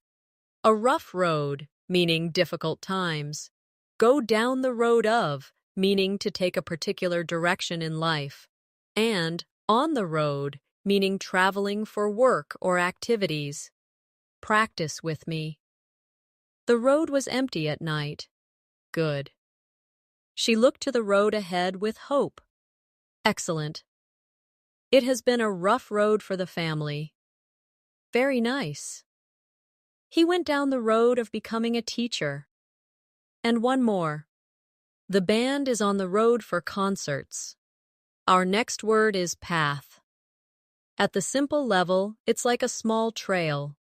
A rough road, meaning difficult times. Go down the road of, meaning to take a particular direction in life. And on the road, meaning traveling for work or activities. Practice with me. The road was empty at night. Good. She looked to the road ahead with hope. Excellent. It has been a rough road for the family. Very nice. He went down the road of becoming a teacher. And one more. The band is on the road for concerts. Our next word is path. At the simple level, it's like a small trail.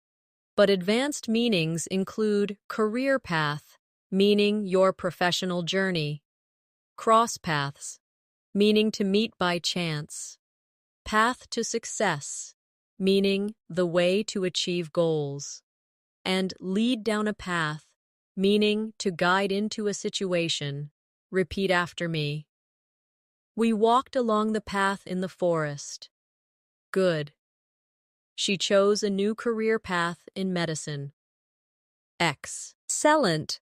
But advanced meanings include career path, meaning your professional journey. Cross paths, meaning to meet by chance. Path to success, meaning the way to achieve goals. And lead down a path, meaning to guide into a situation. Repeat after me. We walked along the path in the forest. Good. She chose a new career path in medicine. Excellent.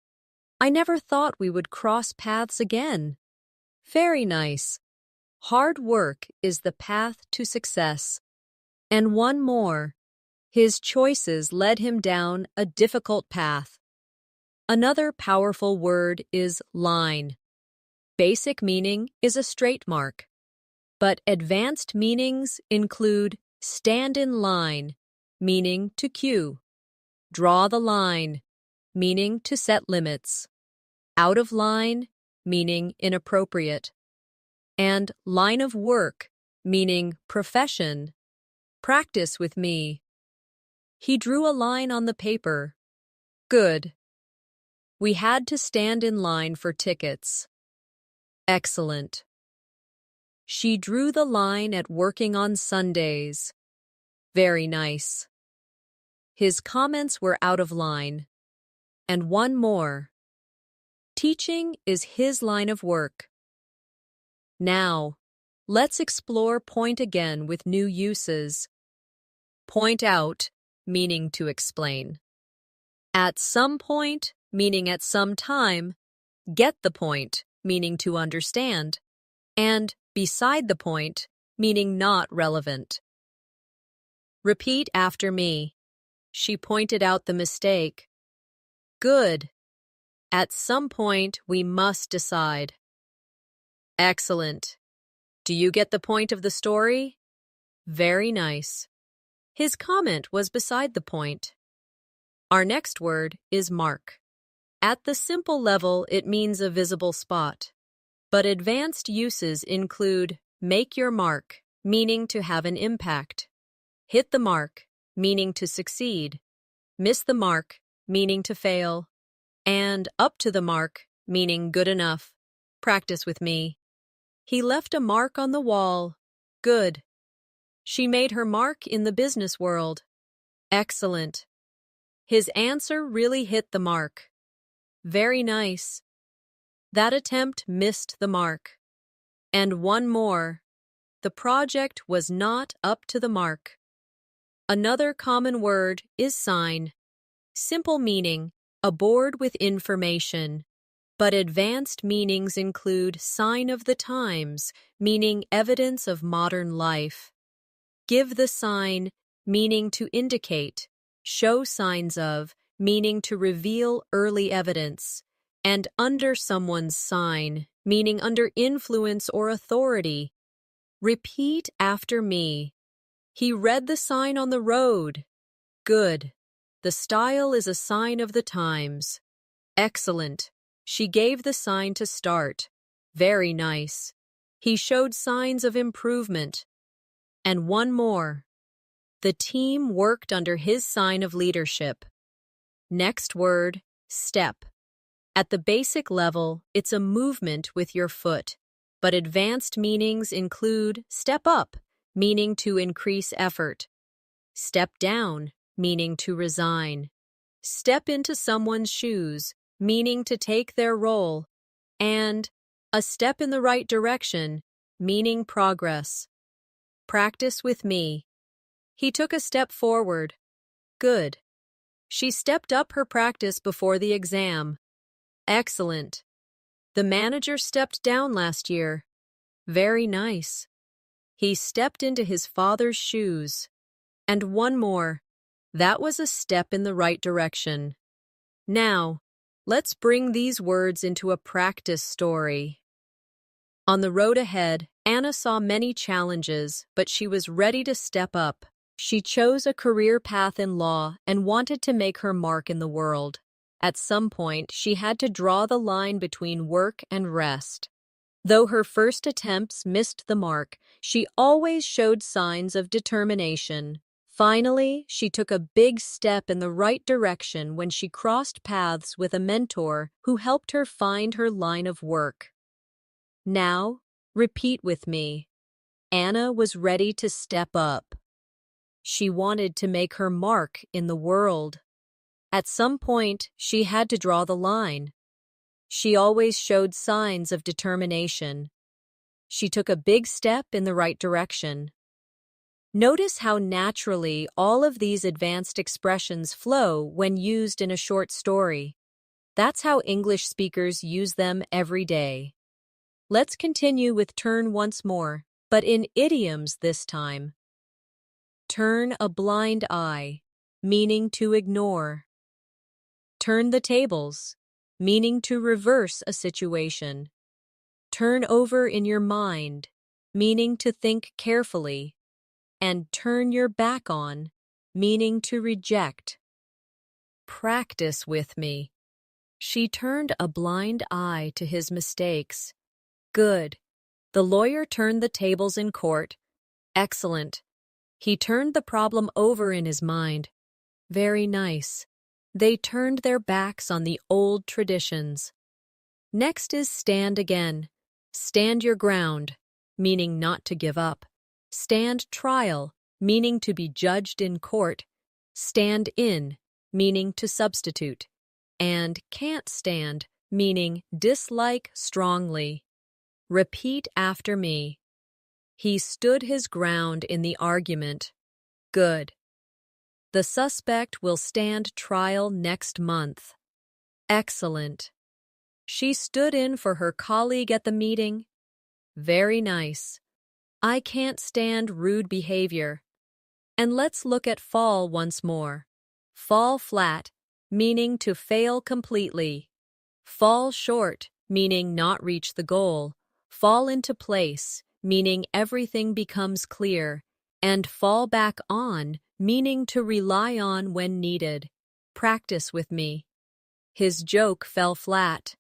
I never thought we would cross paths again. Very nice. Hard work is the path to success. And one more. His choices led him down a difficult path. Another powerful word is line. Basic meaning is a straight mark. But advanced meanings include stand in line, meaning to queue. Draw the line, meaning to set limits. Out of line, meaning inappropriate. And line of work, meaning profession. Practice with me. He drew a line on the paper. Good. We had to stand in line for tickets. Excellent. She drew the line at working on Sundays. Very nice. His comments were out of line. And one more. Teaching is his line of work. Now, let's explore point again with new uses. Point out, meaning to explain. At some point, meaning at some time. Get the point, meaning to understand. And beside the point, meaning not relevant. Repeat after me. She pointed out the mistake. Good. At some point, we must decide. Excellent. Do you get the point of the story? Very nice. His comment was beside the point. Our next word is mark. At the simple level, it means a visible spot. But advanced uses include make your mark, meaning to have an impact. Hit the mark, meaning to succeed. Miss the mark, meaning to fail. And up to the mark, meaning good enough. Practice with me. He left a mark on the wall. Good. She made her mark in the business world. Excellent. His answer really hit the mark. Very nice. That attempt missed the mark. And one more. The project was not up to the mark. Another common word is sign. Simple meaning, a board with information. But advanced meanings include sign of the times, meaning evidence of modern life. Give the sign, meaning to indicate. Show signs of, meaning to reveal early evidence. And under someone's sign, meaning under influence or authority. Repeat after me. He read the sign on the road. Good. The style is a sign of the times. Excellent. She gave the sign to start. Very nice. He showed signs of improvement. And one more. The team worked under his sign of leadership. Next word, step. At the basic level, it's a movement with your foot, but advanced meanings include step up, meaning to increase effort. Step down, meaning to resign. Step into someone's shoes, meaning to take their role. And a step in the right direction, meaning progress. Practice with me. He took a step forward. Good. She stepped up her practice before the exam. Excellent. The manager stepped down last year. Very nice. He stepped into his father's shoes. And one more. That was a step in the right direction. Now, let's bring these words into a practice story. On the road ahead, Anna saw many challenges, but she was ready to step up. She chose a career path in law and wanted to make her mark in the world. At some point, she had to draw the line between work and rest. Though her first attempts missed the mark, she always showed signs of determination. Finally, she took a big step in the right direction when she crossed paths with a mentor who helped her find her line of work. Now, repeat with me. Anna was ready to step up. She wanted to make her mark in the world. At some point, she had to draw the line. She always showed signs of determination. She took a big step in the right direction. Notice how naturally all of these advanced expressions flow when used in a short story. That's how English speakers use them every day. Let's continue with turn once more, but in idioms this time. Turn a blind eye, meaning to ignore. Turn the tables, meaning to reverse a situation. Turn over in your mind, meaning to think carefully. And turn your back on, meaning to reject. Practice with me. She turned a blind eye to his mistakes. Good. The lawyer turned the tables in court. Excellent. He turned the problem over in his mind. Very nice. They turned their backs on the old traditions. Next is stand again. Stand your ground, meaning not to give up. Stand trial, meaning to be judged in court. Stand in, meaning to substitute. And can't stand, meaning dislike strongly. Repeat after me. He stood his ground in the argument. Good. The suspect will stand trial next month. Excellent. She stood in for her colleague at the meeting. Very nice. I can't stand rude behavior. And let's look at fall once more. Fall flat, meaning to fail completely. Fall short, meaning not reach the goal. Fall into place, meaning everything becomes clear. And fall back on, meaning to rely on when needed. Practice with me. His joke fell flat.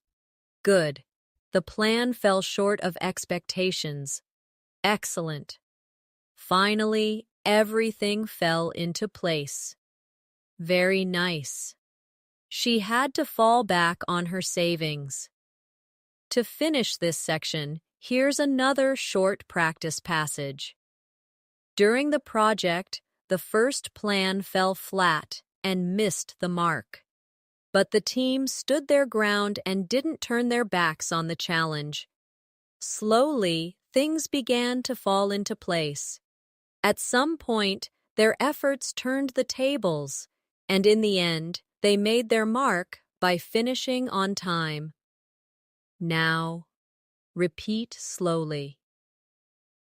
Good. The plan fell short of expectations. Excellent. Finally, everything fell into place. Very nice. She had to fall back on her savings. To finish this section, here's another short practice passage. During the project, the first plan fell flat and missed the mark. But the team stood their ground and didn't turn their backs on the challenge. Slowly, things began to fall into place. At some point, their efforts turned the tables, and in the end, they made their mark by finishing on time. Now, repeat slowly.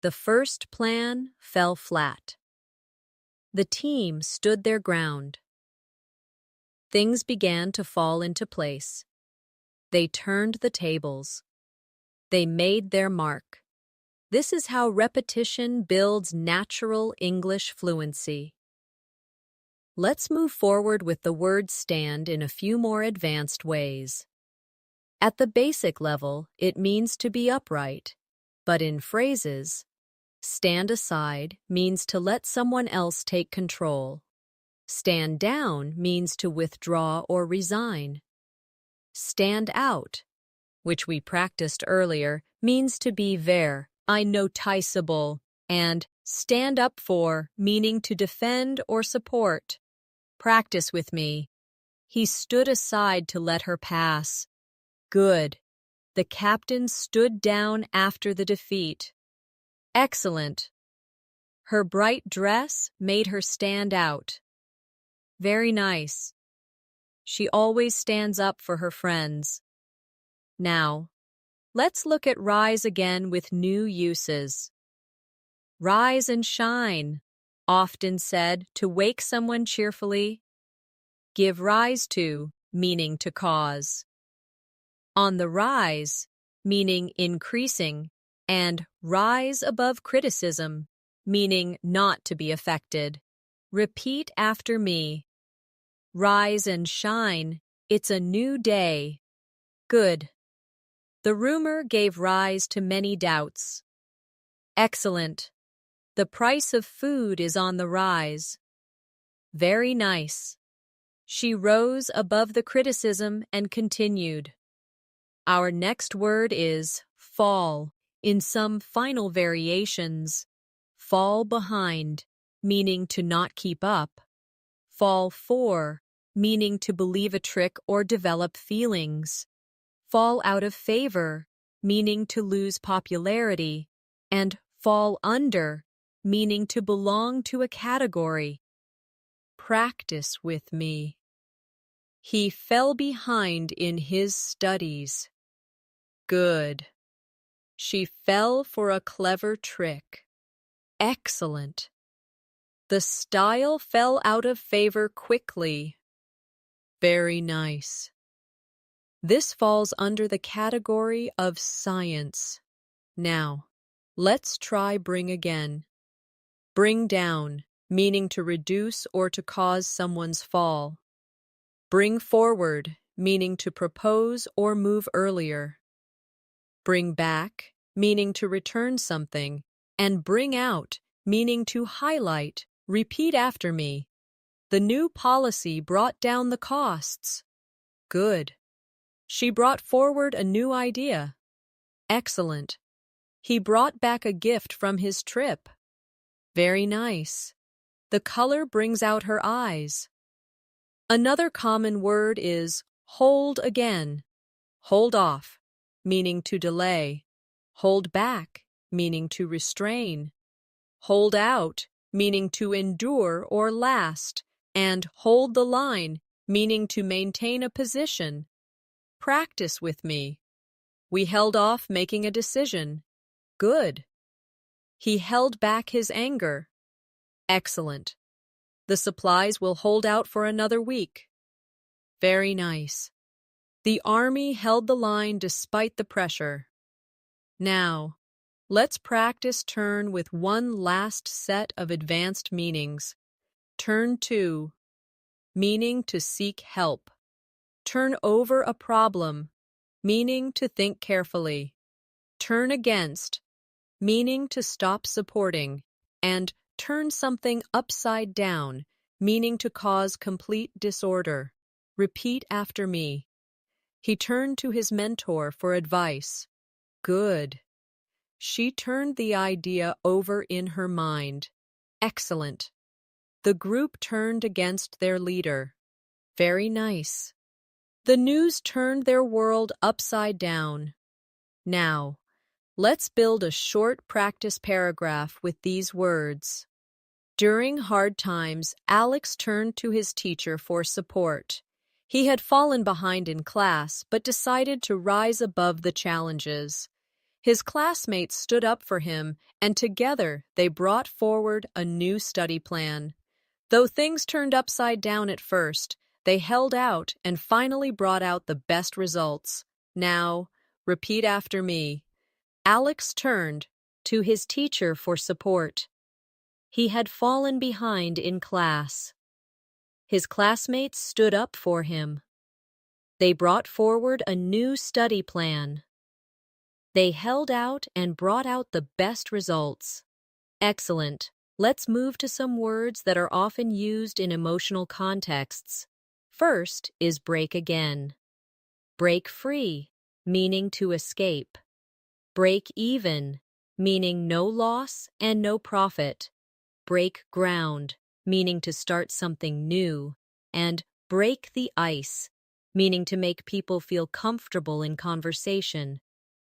The first plan fell flat. The team stood their ground. Things began to fall into place. They turned the tables. They made their mark. This is how repetition builds natural English fluency. Let's move forward with the word stand in a few more advanced ways. At the basic level, it means to be upright, but in phrases, stand aside means to let someone else take control. Stand down means to withdraw or resign. Stand out, which we practiced earlier, means to be noticeable, and stand up for, meaning to defend or support. Practice with me. He stood aside to let her pass. Good. The captain stood down after the defeat. Excellent. Her bright dress made her stand out. Very nice. She always stands up for her friends. Now, let's look at rise again with new uses. Rise and shine, often said to wake someone cheerfully. Give rise to, meaning to cause. On the rise, meaning increasing, and rise above criticism, meaning not to be affected. Repeat after me. Rise and shine, it's a new day. Good. The rumor gave rise to many doubts. Excellent. The price of food is on the rise. Very nice. She rose above the criticism and continued. Our next word is fall, in some final variations. Fall behind, meaning to not keep up. Fall for, meaning to believe a trick or develop feelings. Fall out of favor, meaning to lose popularity. And fall under, meaning to belong to a category. Practice with me. He fell behind in his studies. Good. She fell for a clever trick. Excellent. The style fell out of favor quickly. Very nice. This falls under the category of science. Now, let's try bring again. Bring down, meaning to reduce or to cause someone's fall. Bring forward, meaning to propose or move earlier. Bring back, meaning to return something. And bring out, meaning to highlight. Repeat after me. The new policy brought down the costs. Good. She brought forward a new idea. Excellent. He brought back a gift from his trip. Very nice. The color brings out her eyes. Another common word is hold again. Hold off, meaning to delay. Hold back, meaning to restrain. Hold out, meaning to endure or last. And hold the line, meaning to maintain a position. Practice with me. We held off making a decision. Good. He held back his anger. Excellent. The supplies will hold out for another week. Very nice. The army held the line despite the pressure. Now, let's practice turn with one last set of advanced meanings. Turn to, meaning to seek help. Turn over a problem, meaning to think carefully. Turn against, meaning to stop supporting. And turn something upside down, meaning to cause complete disorder. Repeat after me. He turned to his mentor for advice. Good. She turned the idea over in her mind. Excellent. The group turned against their leader. Very nice. The news turned their world upside down. Now, let's build a short practice paragraph with these words. During hard times, Alex turned to his teacher for support. He had fallen behind in class, but decided to rise above the challenges. His classmates stood up for him, and together they brought forward a new study plan. Though things turned upside down at first, they held out and finally brought out the best results. Now, repeat after me. Alex turned to his teacher for support. He had fallen behind in class. His classmates stood up for him. They brought forward a new study plan. They held out and brought out the best results. Excellent. Let's move to some words that are often used in emotional contexts. First is break again. Break free, meaning to escape. Break even, meaning no loss and no profit. Break ground, meaning to start something new. And break the ice, meaning to make people feel comfortable in conversation.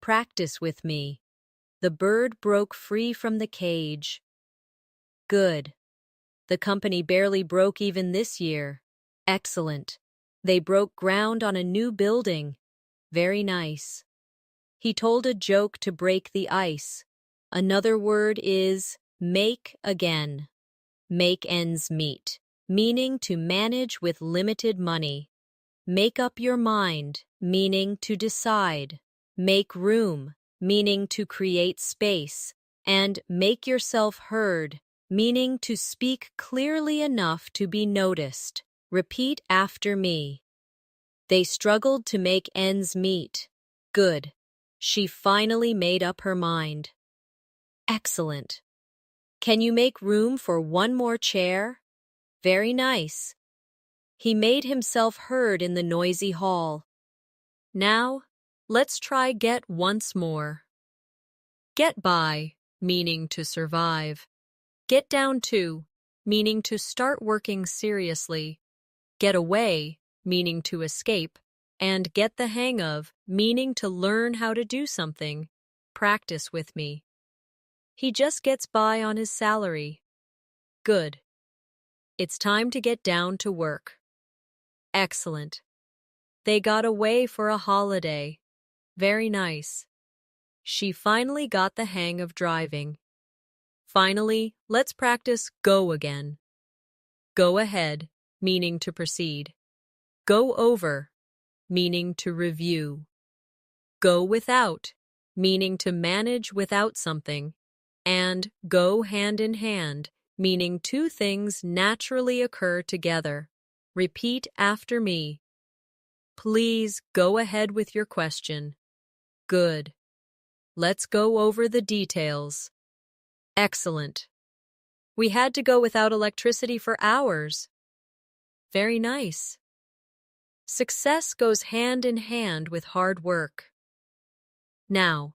Practice with me. The bird broke free from the cage. Good. The company barely broke even this year. Excellent. They broke ground on a new building. Very nice. He told a joke to break the ice. Another word is make again. Make ends meet, meaning to manage with limited money. Make up your mind, meaning to decide. Make room, meaning to create space. And make yourself heard, meaning to speak clearly enough to be noticed. Repeat after me. They struggled to make ends meet. Good. She finally made up her mind. Excellent. Can you make room for one more chair? Very nice. He made himself heard in the noisy hall. Now, let's try get once more. Get by, meaning to survive. Get down to, meaning to start working seriously. Get away, meaning to escape. And get the hang of, meaning to learn how to do something. Practice with me. He just gets by on his salary. Good. It's time to get down to work. Excellent. They got away for a holiday. Very nice. She finally got the hang of driving. Finally, let's practice go again. Go ahead, meaning to proceed. Go over, meaning to review. Go without, meaning to manage without something. And go hand in hand, meaning two things naturally occur together. Repeat after me. Please go ahead with your question. Good. Let's go over the details. Excellent. We had to go without electricity for hours. Very nice. Success goes hand in hand with hard work. Now,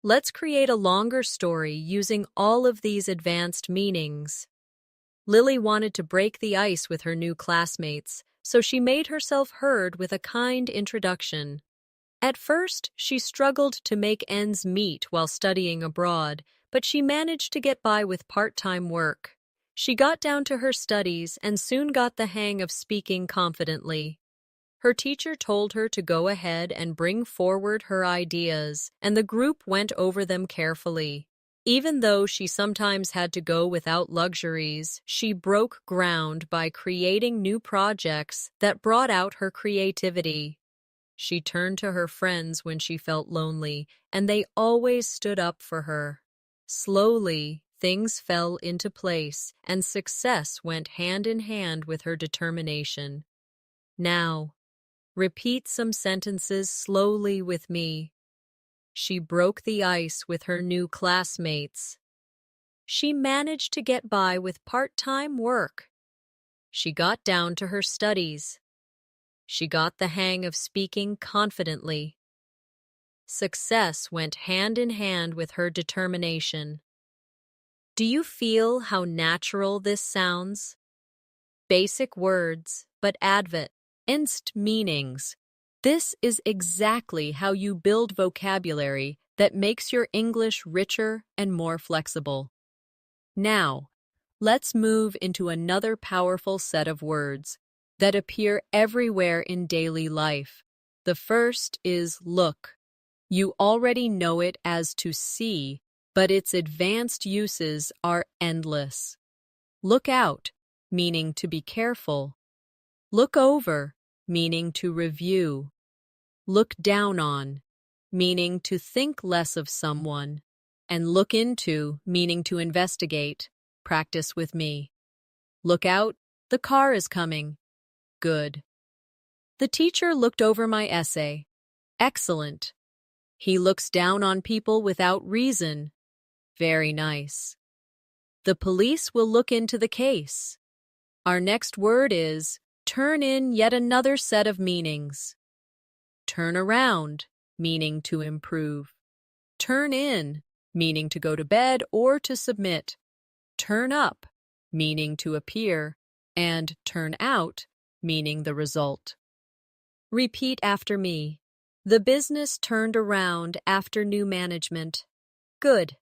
let's create a longer story using all of these advanced meanings. Lily wanted to break the ice with her new classmates, so she made herself heard with a kind introduction. At first, she struggled to make ends meet while studying abroad, but she managed to get by with part-time work. She got down to her studies and soon got the hang of speaking confidently. Her teacher told her to go ahead and bring forward her ideas, and the group went over them carefully. Even though she sometimes had to go without luxuries, she broke ground by creating new projects that brought out her creativity. She turned to her friends when she felt lonely, and they always stood up for her. Slowly, things fell into place, and success went hand in hand with her determination. Now, repeat some sentences slowly with me. She broke the ice with her new classmates. She managed to get by with part-time work. She got down to her studies. She got the hang of speaking confidently. Success went hand in hand with her determination. Do you feel how natural this sounds? Basic words, but advanced meanings. This is exactly how you build vocabulary that makes your English richer and more flexible. Now, let's move into another powerful set of words that appear everywhere in daily life. The first is look. You already know it as to see, but its advanced uses are endless. Look out, meaning to be careful. Look over, meaning to review. Look down on, meaning to think less of someone. And look into, meaning to investigate. Practice with me. Look out, the car is coming. Good. The teacher looked over my essay. Excellent. He looks down on people without reason. Very nice. The police will look into the case. Our next word is turn in yet another set of meanings. Turn around, meaning to improve. Turn in, meaning to go to bed or to submit. Turn up, meaning to appear. And turn out, meaning the result. Repeat after me. The business turned around after new management. Good.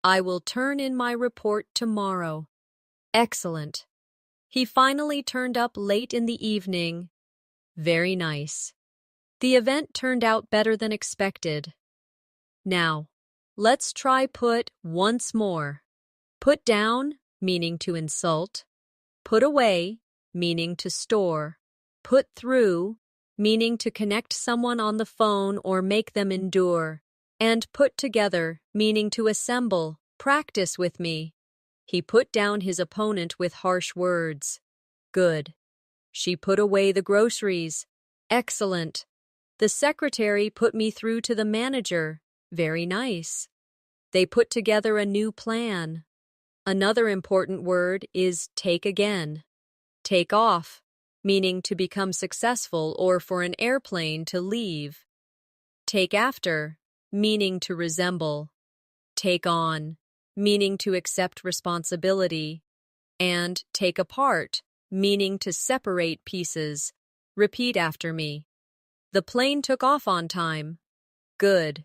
I will turn in my report tomorrow. Excellent. He finally turned up late in the evening. Very nice. The event turned out better than expected. Now, let's try put once more. Put down, meaning to insult. Put away, meaning to store. Put through, meaning to connect someone on the phone or make them endure. And put together, meaning to assemble. Practice with me. He put down his opponent with harsh words. Good. She put away the groceries. Excellent. The secretary put me through to the manager. Very nice. They put together a new plan. Another important word is take again. Take off, meaning to become successful or for an airplane to leave. Take after, meaning to resemble. Take on, meaning to accept responsibility. And take apart, meaning to separate pieces. Repeat after me. The plane took off on time. Good.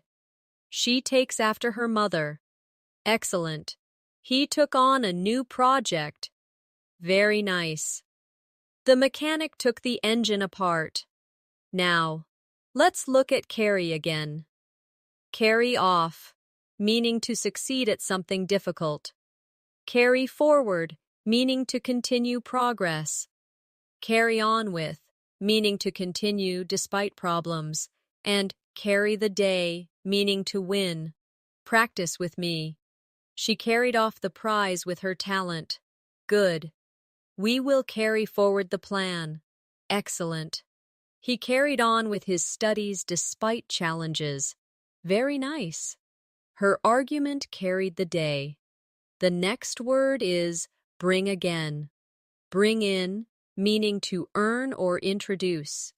She takes after her mother. Excellent. He took on a new project. Very nice. The mechanic took the engine apart. Now, let's look at carry again. Carry off, meaning to succeed at something difficult. Carry forward, meaning to continue progress. Carry on with, meaning to continue despite problems. And carry the day, meaning to win. Practice with me. She carried off the prize with her talent. Good. We will carry forward the plan. Excellent. He carried on with his studies despite challenges. Very nice. Her argument carried the day. The next word is bring again. Bring in, meaning to earn or introduce.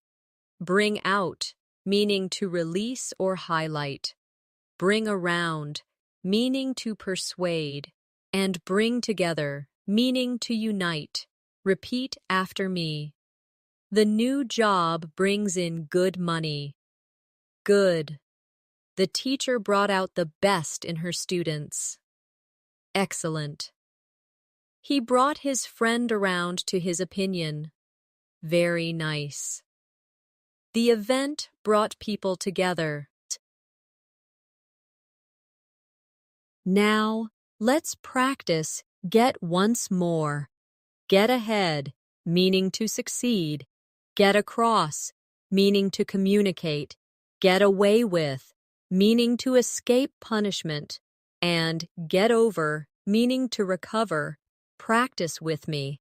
Bring out, meaning to release or highlight. Bring around, meaning to persuade. And bring together, meaning to unite. Repeat after me. The new job brings in good money. Good. The teacher brought out the best in her students. Excellent. He brought his friend around to his opinion. Very nice. The event brought people together. Now, let's practice get once more. Get ahead, meaning to succeed. Get across, meaning to communicate. Get away with, meaning to escape punishment. And get over, meaning to recover. Practice with me.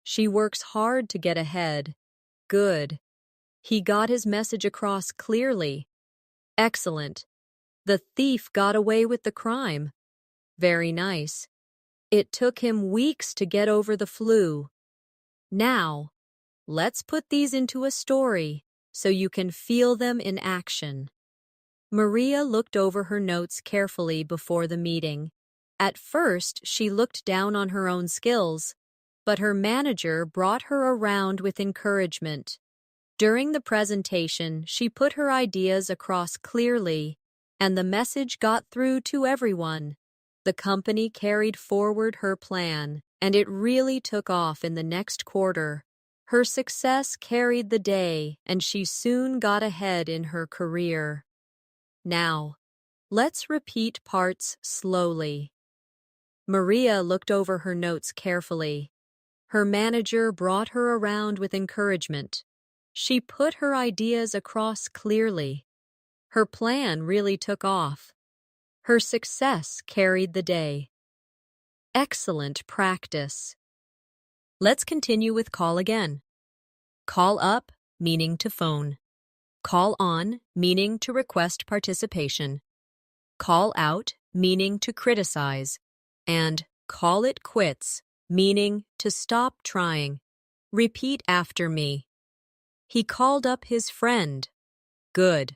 She works hard to get ahead. Good. He got his message across clearly. Excellent. The thief got away with the crime. Very nice. It took him weeks to get over the flu. Now, let's put these into a story so you can feel them in action. Maria looked over her notes carefully before the meeting. At first, she looked down on her own skills, but her manager brought her around with encouragement. During the presentation, she put her ideas across clearly, and the message got through to everyone. The company carried forward her plan, and it really took off in the next quarter. Her success carried the day, and she soon got ahead in her career. Now, let's repeat parts slowly. Maria looked over her notes carefully. Her manager brought her around with encouragement. She put her ideas across clearly. Her plan really took off. Her success carried the day. Excellent practice. Let's continue with call again. Call up, meaning to phone. Call on, meaning to request participation. Call out, meaning to criticize. And call it quits, meaning to stop trying. Repeat after me. He called up his friend. Good.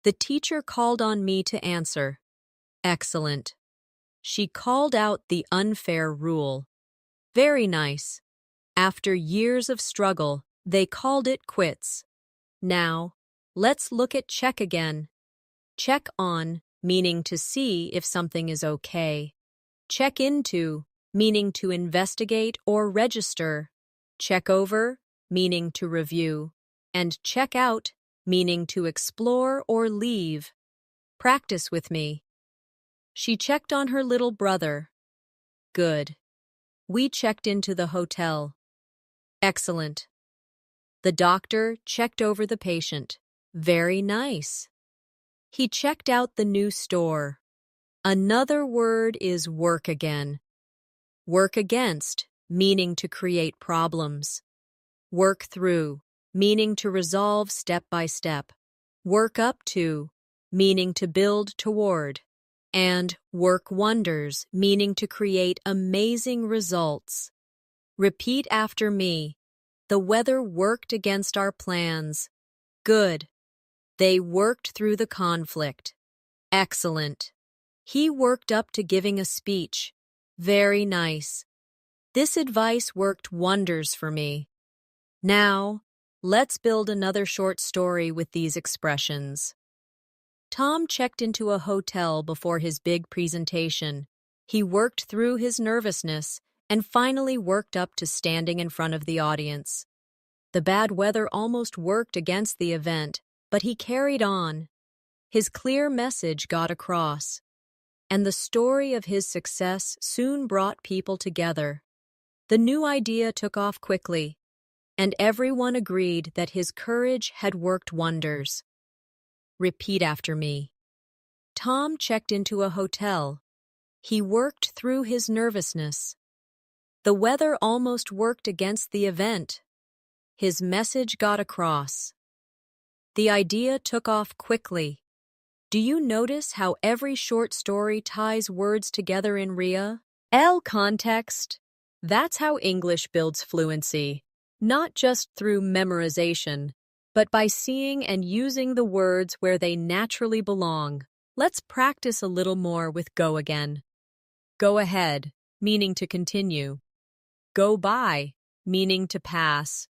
The teacher called on me to answer. Excellent. She called out the unfair rule. Very nice. After years of struggle, they called it quits. Now, let's look at check again. Check on, meaning to see if something is okay. Check into, meaning to investigate or register. Check over, meaning to review. And check out, meaning to explore or leave. Practice with me. She checked on her little brother. Good. We checked into the hotel. Excellent. The doctor checked over the patient. Very nice. He checked out the new store. Another word is work again. Work against, meaning to create problems. Work through, meaning to resolve step by step. Work up to, meaning to build toward. And work wonders, meaning to create amazing results. Repeat after me. The weather worked against our plans. Good. They worked through the conflict. Excellent. He worked up to giving a speech. Very nice. This advice worked wonders for me. Now, let's build another short story with these expressions. Tom checked into a hotel before his big presentation. He worked through his nervousness and finally worked up to standing in front of the audience. The bad weather almost worked against the event, but he carried on. His clear message got across, and the story of his success soon brought people together. The new idea took off quickly, and everyone agreed that his courage had worked wonders. Repeat after me. Tom checked into a hotel. He worked through his nervousness. The weather almost worked against the event. His message got across. The idea took off quickly. Do you notice how every short story ties words together in RIA? Context. That's how English builds fluency, not just through memorization, but by seeing and using the words where they naturally belong. Let's practice a little more with go again. Go ahead, meaning to continue. Go by, meaning to pass.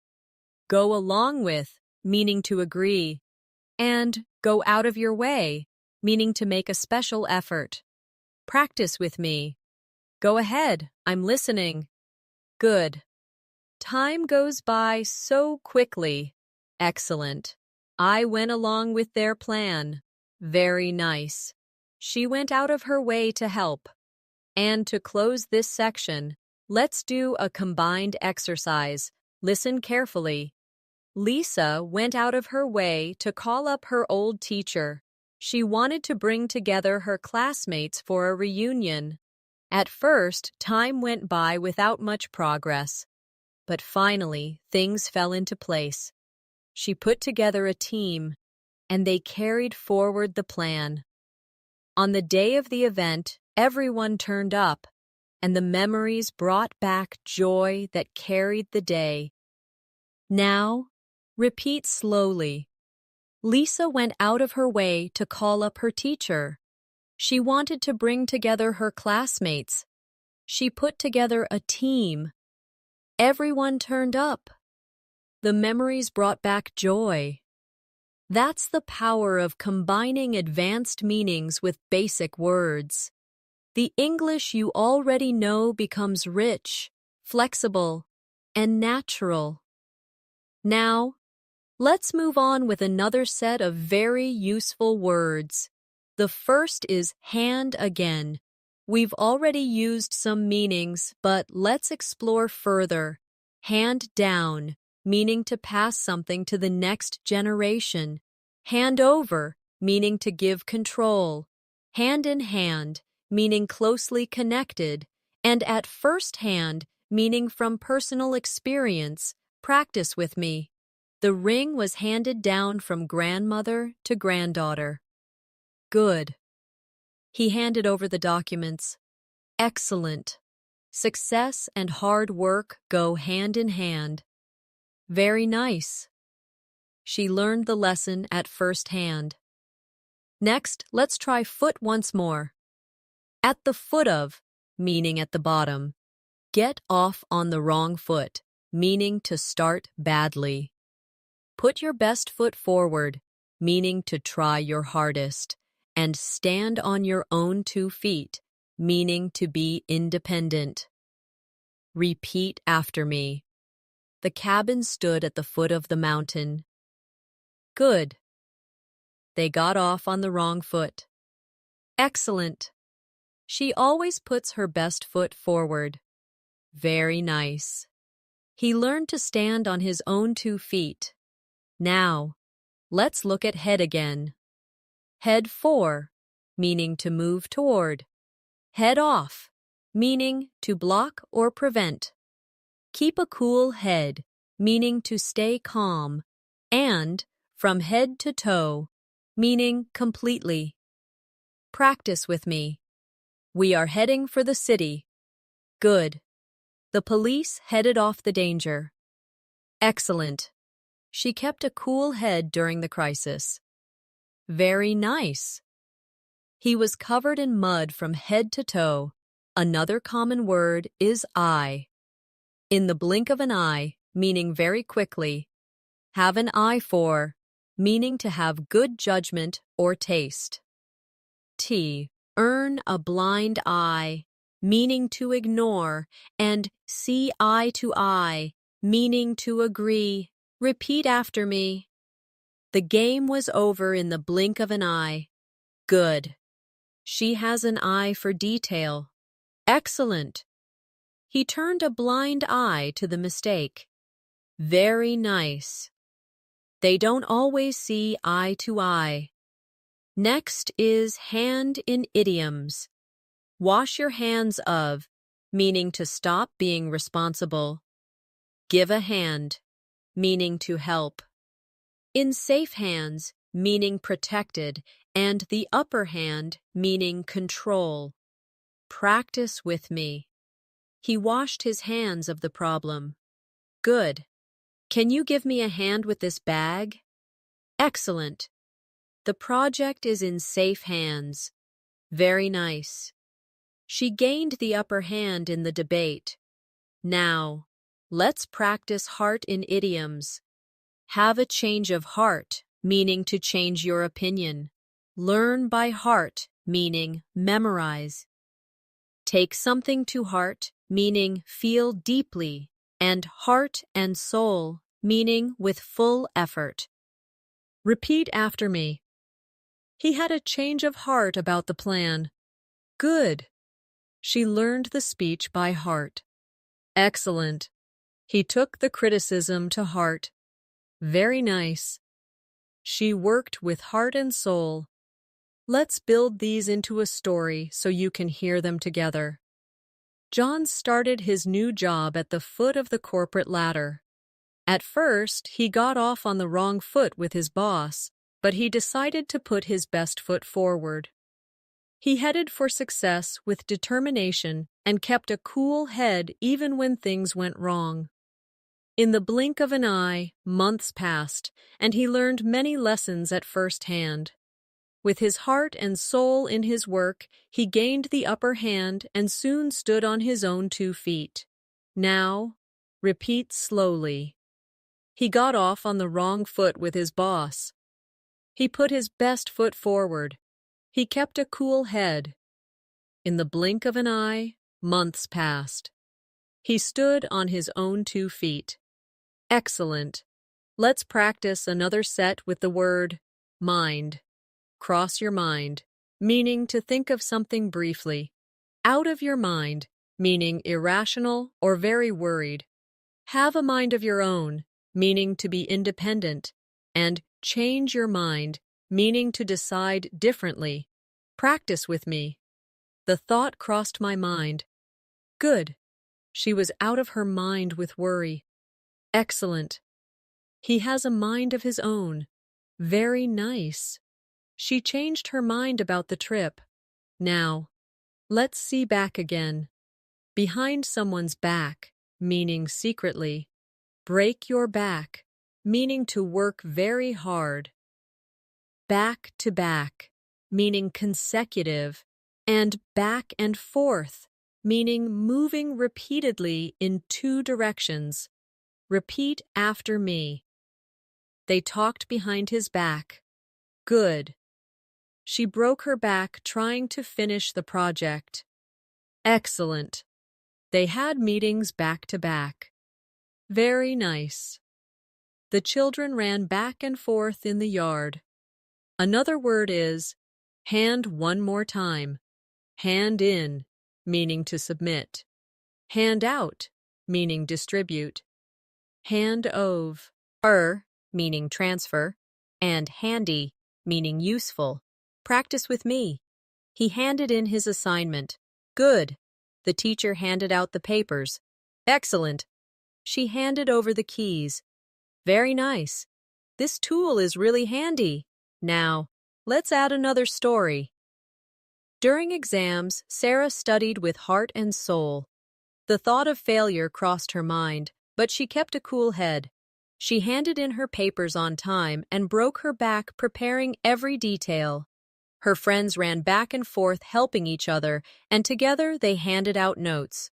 Go along with, meaning to agree. And go out of your way, meaning to make a special effort. Practice with me. Go ahead, I'm listening. Good. Time goes by so quickly. Excellent. I went along with their plan. Very nice. She went out of her way to help. And to close this section, let's do a combined exercise. Listen carefully. Lisa went out of her way to call up her old teacher. She wanted to bring together her classmates for a reunion. At first, time went by without much progress. But finally, things fell into place. She put together a team, and they carried forward the plan. On the day of the event, everyone turned up, and the memories brought back joy that carried the day. Now, repeat slowly. Lisa went out of her way to call up her teacher. She wanted to bring together her classmates. She put together a team. Everyone turned up. The memories brought back joy. That's the power of combining advanced meanings with basic words. The English you already know becomes rich, flexible, and natural. Now, let's move on with another set of very useful words. The first is hand again. We've already used some meanings, but let's explore further. Hand down, meaning to pass something to the next generation. Hand over, meaning to give control. Hand in hand, meaning closely connected. And at first hand, meaning from personal experience. Practice with me. The ring was handed down from grandmother to granddaughter. Good. He handed over the documents. Excellent. Success and hard work go hand in hand. Very nice. She learned the lesson at first hand. Next, let's try foot once more. At the foot of, meaning at the bottom. Get off on the wrong foot, meaning to start badly. Put your best foot forward, meaning to try your hardest. And stand on your own 2 feet, meaning to be independent. Repeat after me. The cabin stood at the foot of the mountain. Good. They got off on the wrong foot. Excellent. She always puts her best foot forward. Very nice. He learned to stand on his own 2 feet. Now, let's look at head again. Head for, meaning to move toward. Head off, meaning to block or prevent. Keep a cool head, meaning to stay calm. And from head to toe, meaning completely. Practice with me. We are heading for the city. Good. The police headed off the danger. Excellent. She kept a cool head during the crisis. Very nice. He was covered in mud from head to toe. Another common word is eye. In the blink of an eye, meaning very quickly. Have an eye for, meaning to have good judgment or taste. Earn a blind eye, meaning to ignore, and see eye to eye, meaning to agree. Repeat after me. The game was over in the blink of an eye. Good. She has an eye for detail. Excellent. He turned a blind eye to the mistake. Very nice. They don't always see eye to eye. Next is hand in idioms. Wash your hands of, meaning to stop being responsible. Give a hand, meaning to help. In safe hands, meaning protected, and the upper hand, meaning control. Practice with me. He washed his hands of the problem. Good. Can you give me a hand with this bag? Excellent. The project is in safe hands. Very nice. She gained the upper hand in the debate. Now, let's practice heart in idioms. Have a change of heart, meaning to change your opinion. Learn by heart, meaning memorize. Take something to heart, meaning feel deeply, and heart and soul, meaning with full effort. Repeat after me. He had a change of heart about the plan. Good. She learned the speech by heart. Excellent. He took the criticism to heart. Very nice. She worked with heart and soul. Let's build these into a story so you can hear them together. John started his new job at the foot of the corporate ladder. At first, he got off on the wrong foot with his boss, but he decided to put his best foot forward. He headed for success with determination and kept a cool head even when things went wrong. In the blink of an eye, months passed, and he learned many lessons at first hand. With his heart and soul in his work, he gained the upper hand and soon stood on his own 2 feet. Now, repeat slowly. He got off on the wrong foot with his boss. He put his best foot forward. He kept a cool head. In the blink of an eye, months passed. He stood on his own 2 feet. Excellent. Let's practice another set with the word mind. Cross your mind, meaning to think of something briefly. Out of your mind, meaning irrational or very worried. Have a mind of your own, meaning to be independent. And change your mind, meaning to decide differently. Practice with me. The thought crossed my mind. Good. She was out of her mind with worry. Excellent. He has a mind of his own. Very nice. She changed her mind about the trip. Now, let's see back again. Behind someone's back, meaning secretly. Break your back, meaning to work very hard. Back to back, meaning consecutive. And back and forth, meaning moving repeatedly in 2 directions. Repeat after me. They talked behind his back. Good. She broke her back trying to finish the project. Excellent. They had meetings back to back. Very nice. The children ran back and forth in the yard. Another word is hand one more time. Hand in, meaning to submit. Hand out, meaning distribute. Hand ove, meaning transfer, and handy, meaning useful. Practice with me. He handed in his assignment. Good. The teacher handed out the papers. Excellent. She handed over the keys. Very nice. This tool is really handy. Now, let's add another story. During exams, Sarah studied with heart and soul. The thought of failure crossed her mind, but she kept a cool head. She handed in her papers on time and broke her back preparing every detail. Her friends ran back and forth helping each other, and together they handed out notes.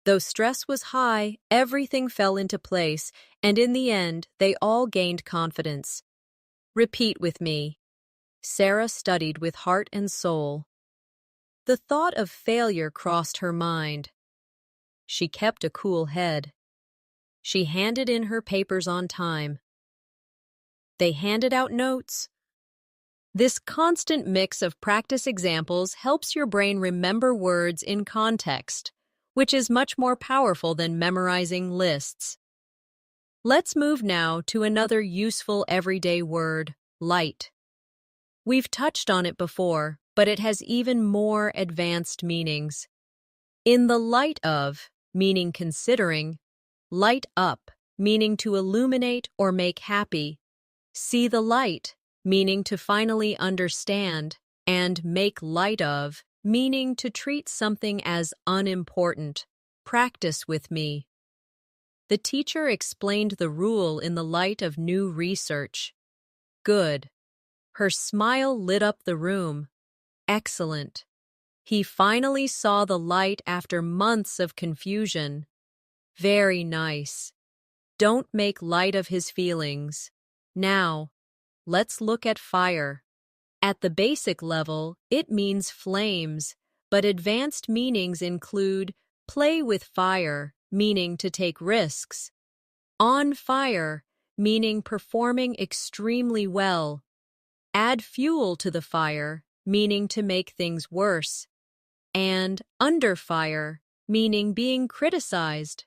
Though stress was high, everything fell into place, and in the end, they all gained confidence. Repeat with me. Sarah studied with heart and soul. The thought of failure crossed her mind. She kept a cool head. She handed in her papers on time. They handed out notes. This constant mix of practice examples helps your brain remember words in context, which is much more powerful than memorizing lists. Let's move now to another useful everyday word, light. We've touched on it before, but it has even more advanced meanings. In the light of, meaning considering, light up, meaning to illuminate or make happy, see the light, meaning to finally understand, and make light of, meaning to treat something as unimportant. Practice with me. The teacher explained the rule in the light of new research. Good. Her smile lit up the room. Excellent. He finally saw the light after months of confusion. Very nice. Don't make light of his feelings. Now, let's look at fire. At the basic level, it means flames, but advanced meanings include play with fire, meaning to take risks, on fire, meaning performing extremely well, add fuel to the fire, meaning to make things worse, and under fire, meaning being criticized.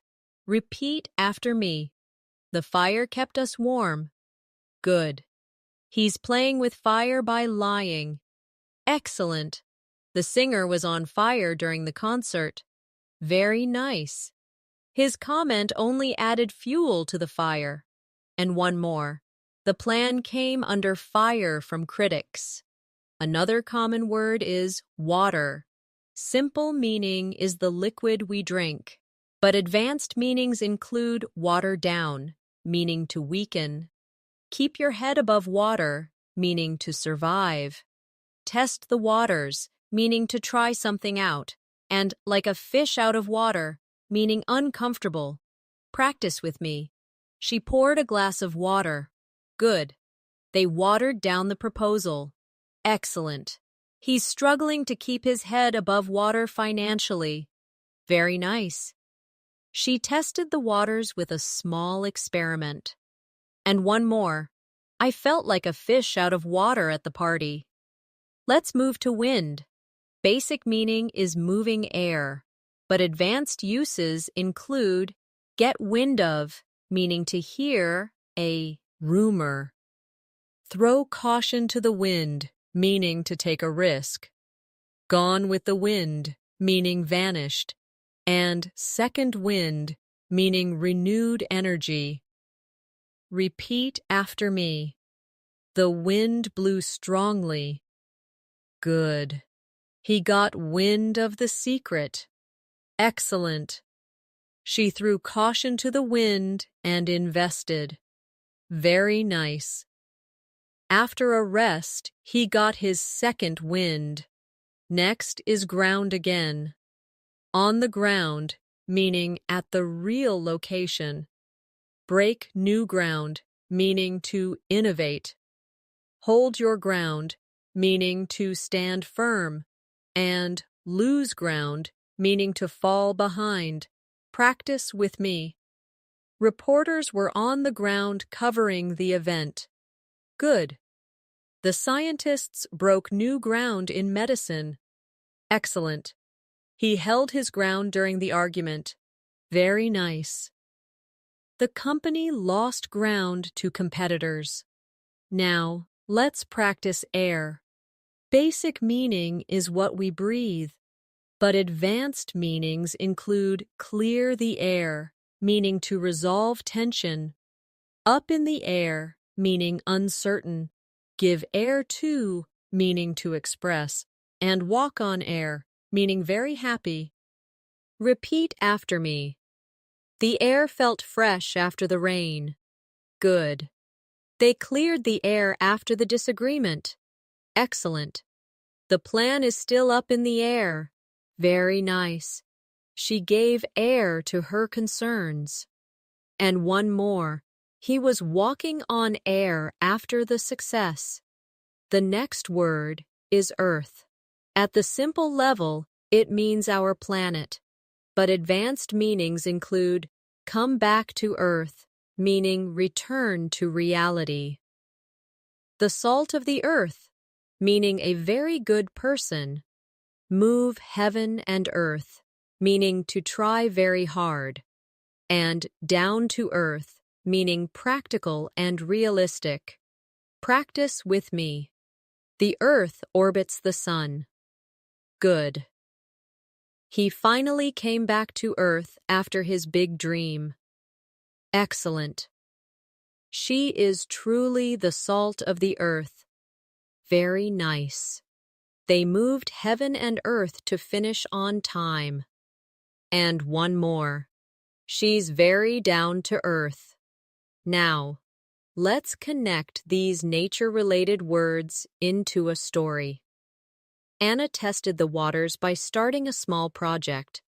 Repeat after me. The fire kept us warm. Good. He's playing with fire by lying. Excellent. The singer was on fire during the concert. Very nice. His comment only added fuel to the fire. And one more. The plan came under fire from critics. Another common word is water. Simple meaning is the liquid we drink, but advanced meanings include water down, meaning to weaken. Keep your head above water, meaning to survive. Test the waters, meaning to try something out, and like a fish out of water, meaning uncomfortable. Practice with me. She poured a glass of water. Good. They watered down the proposal. Excellent. He's struggling to keep his head above water financially. Very nice. She tested the waters with a small experiment. And one more. I felt like a fish out of water at the party. Let's move to wind. Basic meaning is moving air, but advanced uses include get wind of, meaning to hear, a rumor. Throw caution to the wind, meaning to take a risk. Gone with the wind, meaning vanished. And second wind, meaning renewed energy. Repeat after me. The wind blew strongly. Good. He got wind of the secret. Excellent. She threw caution to the wind and invested. Very nice. After a rest, he got his second wind. Next is ground again. On the ground, meaning at the real location. Break new ground, meaning to innovate. Hold your ground, meaning to stand firm. And lose ground, meaning to fall behind. Practice with me. Reporters were on the ground covering the event. Good. The scientists broke new ground in medicine. Excellent. He held his ground during the argument. Very nice. The company lost ground to competitors. Now, let's practice air. Basic meaning is what we breathe, but advanced meanings include clear the air, meaning to resolve tension. Up in the air, meaning uncertain. Give air to, meaning to express. And walk on air, meaning very happy. Repeat after me. The air felt fresh after the rain. Good. They cleared the air after the disagreement. Excellent. The plan is still up in the air. Very nice. She gave air to her concerns. And one more. He was walking on air after the success. The next word is Earth. At the simple level, it means our planet. But advanced meanings include come back to Earth, meaning return to reality. The salt of the earth, meaning a very good person. Move heaven and earth, meaning to try very hard. And down to earth, meaning practical and realistic. Practice with me. The earth orbits the sun. Good. He finally came back to earth after his big dream. Excellent. She is truly the salt of the earth. Very nice. They moved heaven and earth to finish on time. And one more. She's very down to earth. Now, let's connect these nature-related words into a story. Anna tested the waters by starting a small project.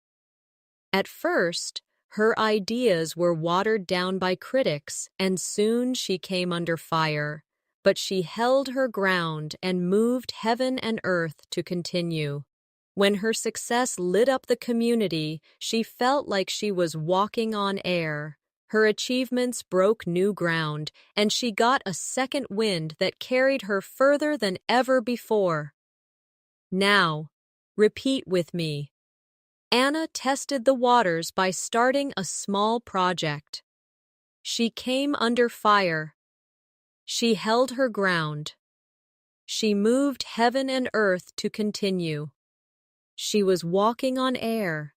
At first, her ideas were watered down by critics, and soon she came under fire. But she held her ground and moved heaven and earth to continue. When her success lit up the community, she felt like she was walking on air. Her achievements broke new ground, and she got a second wind that carried her further than ever before. Now, repeat with me. Anna tested the waters by starting a small project. She came under fire. She held her ground. She moved heaven and earth to continue. She was walking on air.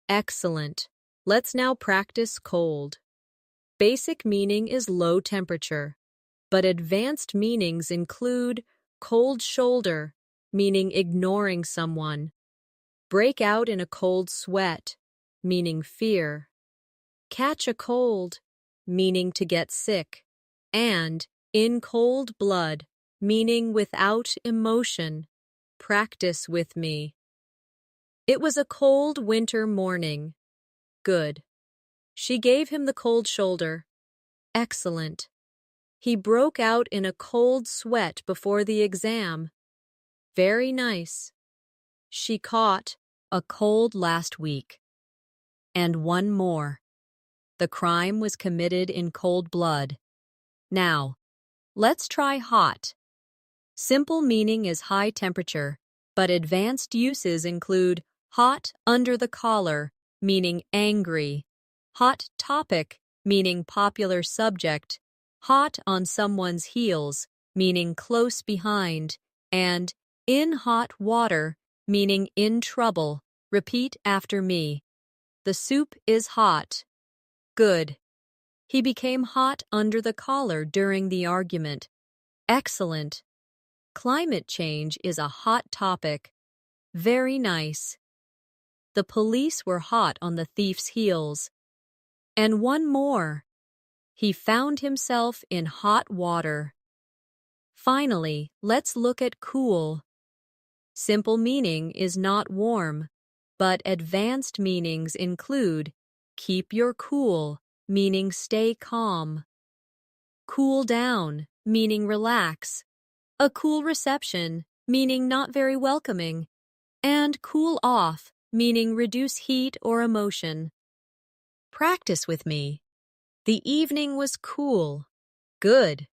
Excellent. Let's now practice cold. Basic meaning is low temperature, but advanced meanings include cold shoulder, meaning ignoring someone, break out in a cold sweat, meaning fear, catch a cold, meaning to get sick, and in cold blood, meaning without emotion. Practice with me. It was a cold winter morning. Good. She gave him the cold shoulder. Excellent. He broke out in a cold sweat before the exam. Very nice. She caught a cold last week. And one more. The crime was committed in cold blood. Now, let's try hot. Simple meaning is high temperature, but advanced uses include hot under the collar, meaning angry, hot topic, meaning popular subject, hot on someone's heels, meaning close behind, and in hot water, meaning in trouble. Repeat after me. The soup is hot. Good. He became hot under the collar during the argument. Excellent. Climate change is a hot topic. Very nice. The police were hot on the thief's heels. And one more. He found himself in hot water. Finally, let's look at cool. Simple meaning is not warm, but advanced meanings include keep your cool, meaning stay calm. Cool down, meaning relax. A cool reception, meaning not very welcoming. And cool off, meaning reduce heat or emotion. Practice with me. The evening was cool. Good.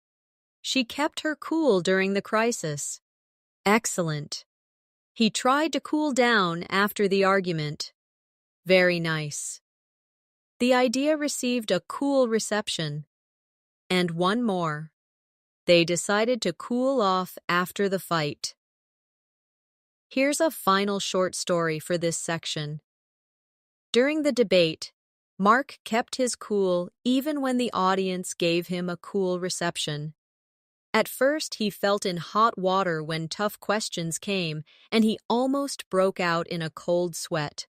She kept her cool during the crisis. Excellent. He tried to cool down after the argument. Very nice. The idea received a cool reception. And one more. They decided to cool off after the fight. Here's a final short story for this section. During the debate, Mark kept his cool even when the audience gave him a cool reception. At first, he felt in hot water when tough questions came, and he almost broke out in a cold sweat.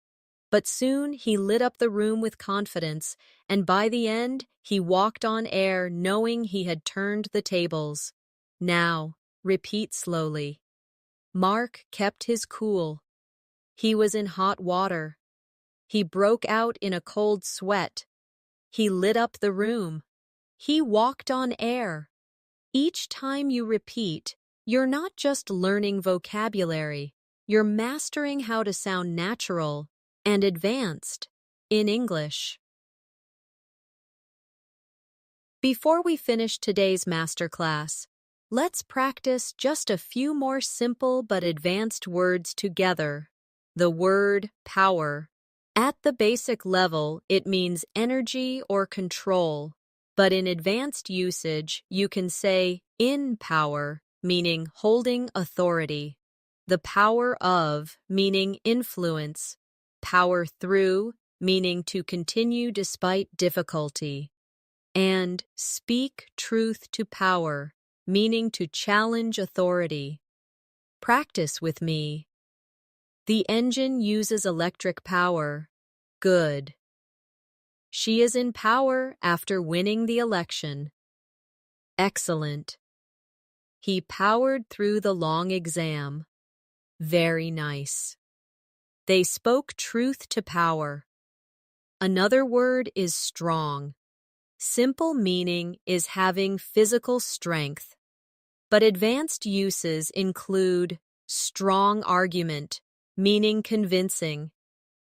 But soon he lit up the room with confidence, and by the end, he walked on air knowing he had turned the tables. Now, repeat slowly. Mark kept his cool. He was in hot water. He broke out in a cold sweat. He lit up the room. He walked on air. Each time you repeat, you're not just learning vocabulary, you're mastering how to sound natural and advanced in English. Before we finish today's masterclass, let's practice just a few more simple but advanced words together. The word power. At the basic level, it means energy or control. But in advanced usage, you can say in power, meaning holding authority. The power of, meaning influence. Power through, meaning to continue despite difficulty. And speak truth to power, meaning to challenge authority. Practice with me. The engine uses electric power. Good. She is in power after winning the election. Excellent. He powered through the long exam. Very nice. They spoke truth to power. Another word is strong. Simple meaning is having physical strength, but advanced uses include strong argument, meaning convincing,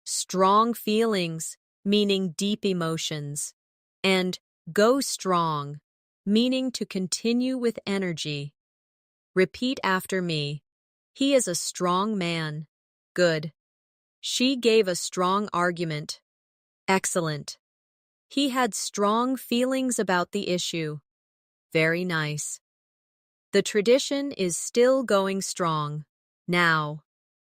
strong feelings, meaning deep emotions, and go strong, meaning to continue with energy. Repeat after me. He is a strong man. Good. She gave a strong argument. Excellent. He had strong feelings about the issue. Very nice. The tradition is still going strong. Now,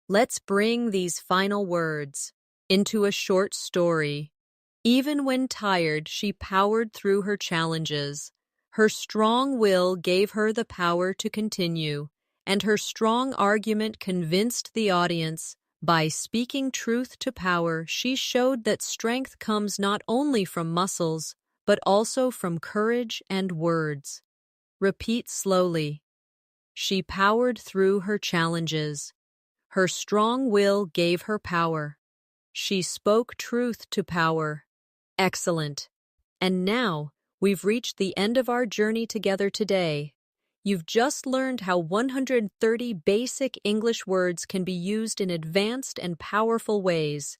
let's bring these final words into a short story. Even when tired, she powered through her challenges. Her strong will gave her the power to continue, and her strong argument convinced the audience. By speaking truth to power, she showed that strength comes not only from muscles, but also from courage and words. Repeat slowly. She powered through her challenges. Her strong will gave her power. She spoke truth to power. Excellent. And now, we've reached the end of our journey together today. You've just learned how 130 basic English words can be used in advanced and powerful ways.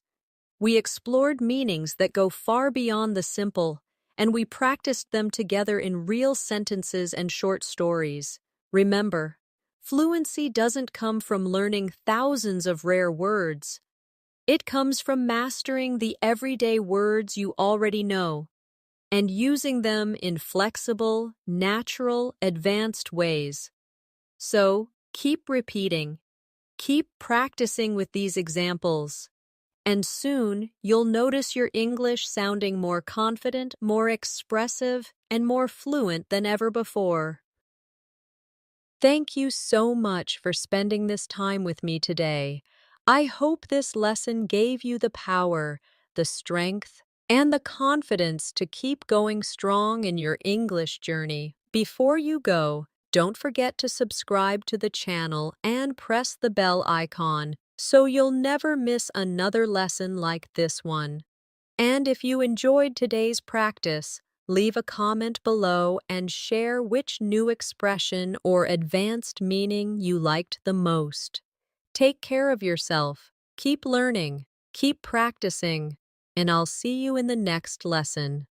We explored meanings that go far beyond the simple, and we practiced them together in real sentences and short stories. Remember, fluency doesn't come from learning thousands of rare words. It comes from mastering the everyday words you already know and using them in flexible, natural, advanced ways. So, keep repeating, keep practicing with these examples, and soon you'll notice your English sounding more confident, more expressive, and more fluent than ever before. Thank you so much for spending this time with me today. I hope this lesson gave you the power, the strength, and the confidence to keep going strong in your English journey. Before you go, don't forget to subscribe to the channel and press the bell icon so you'll never miss another lesson like this one. And if you enjoyed today's practice, leave a comment below and share which new expression or advanced meaning you liked the most. Take care of yourself, keep learning, keep practicing, and I'll see you in the next lesson.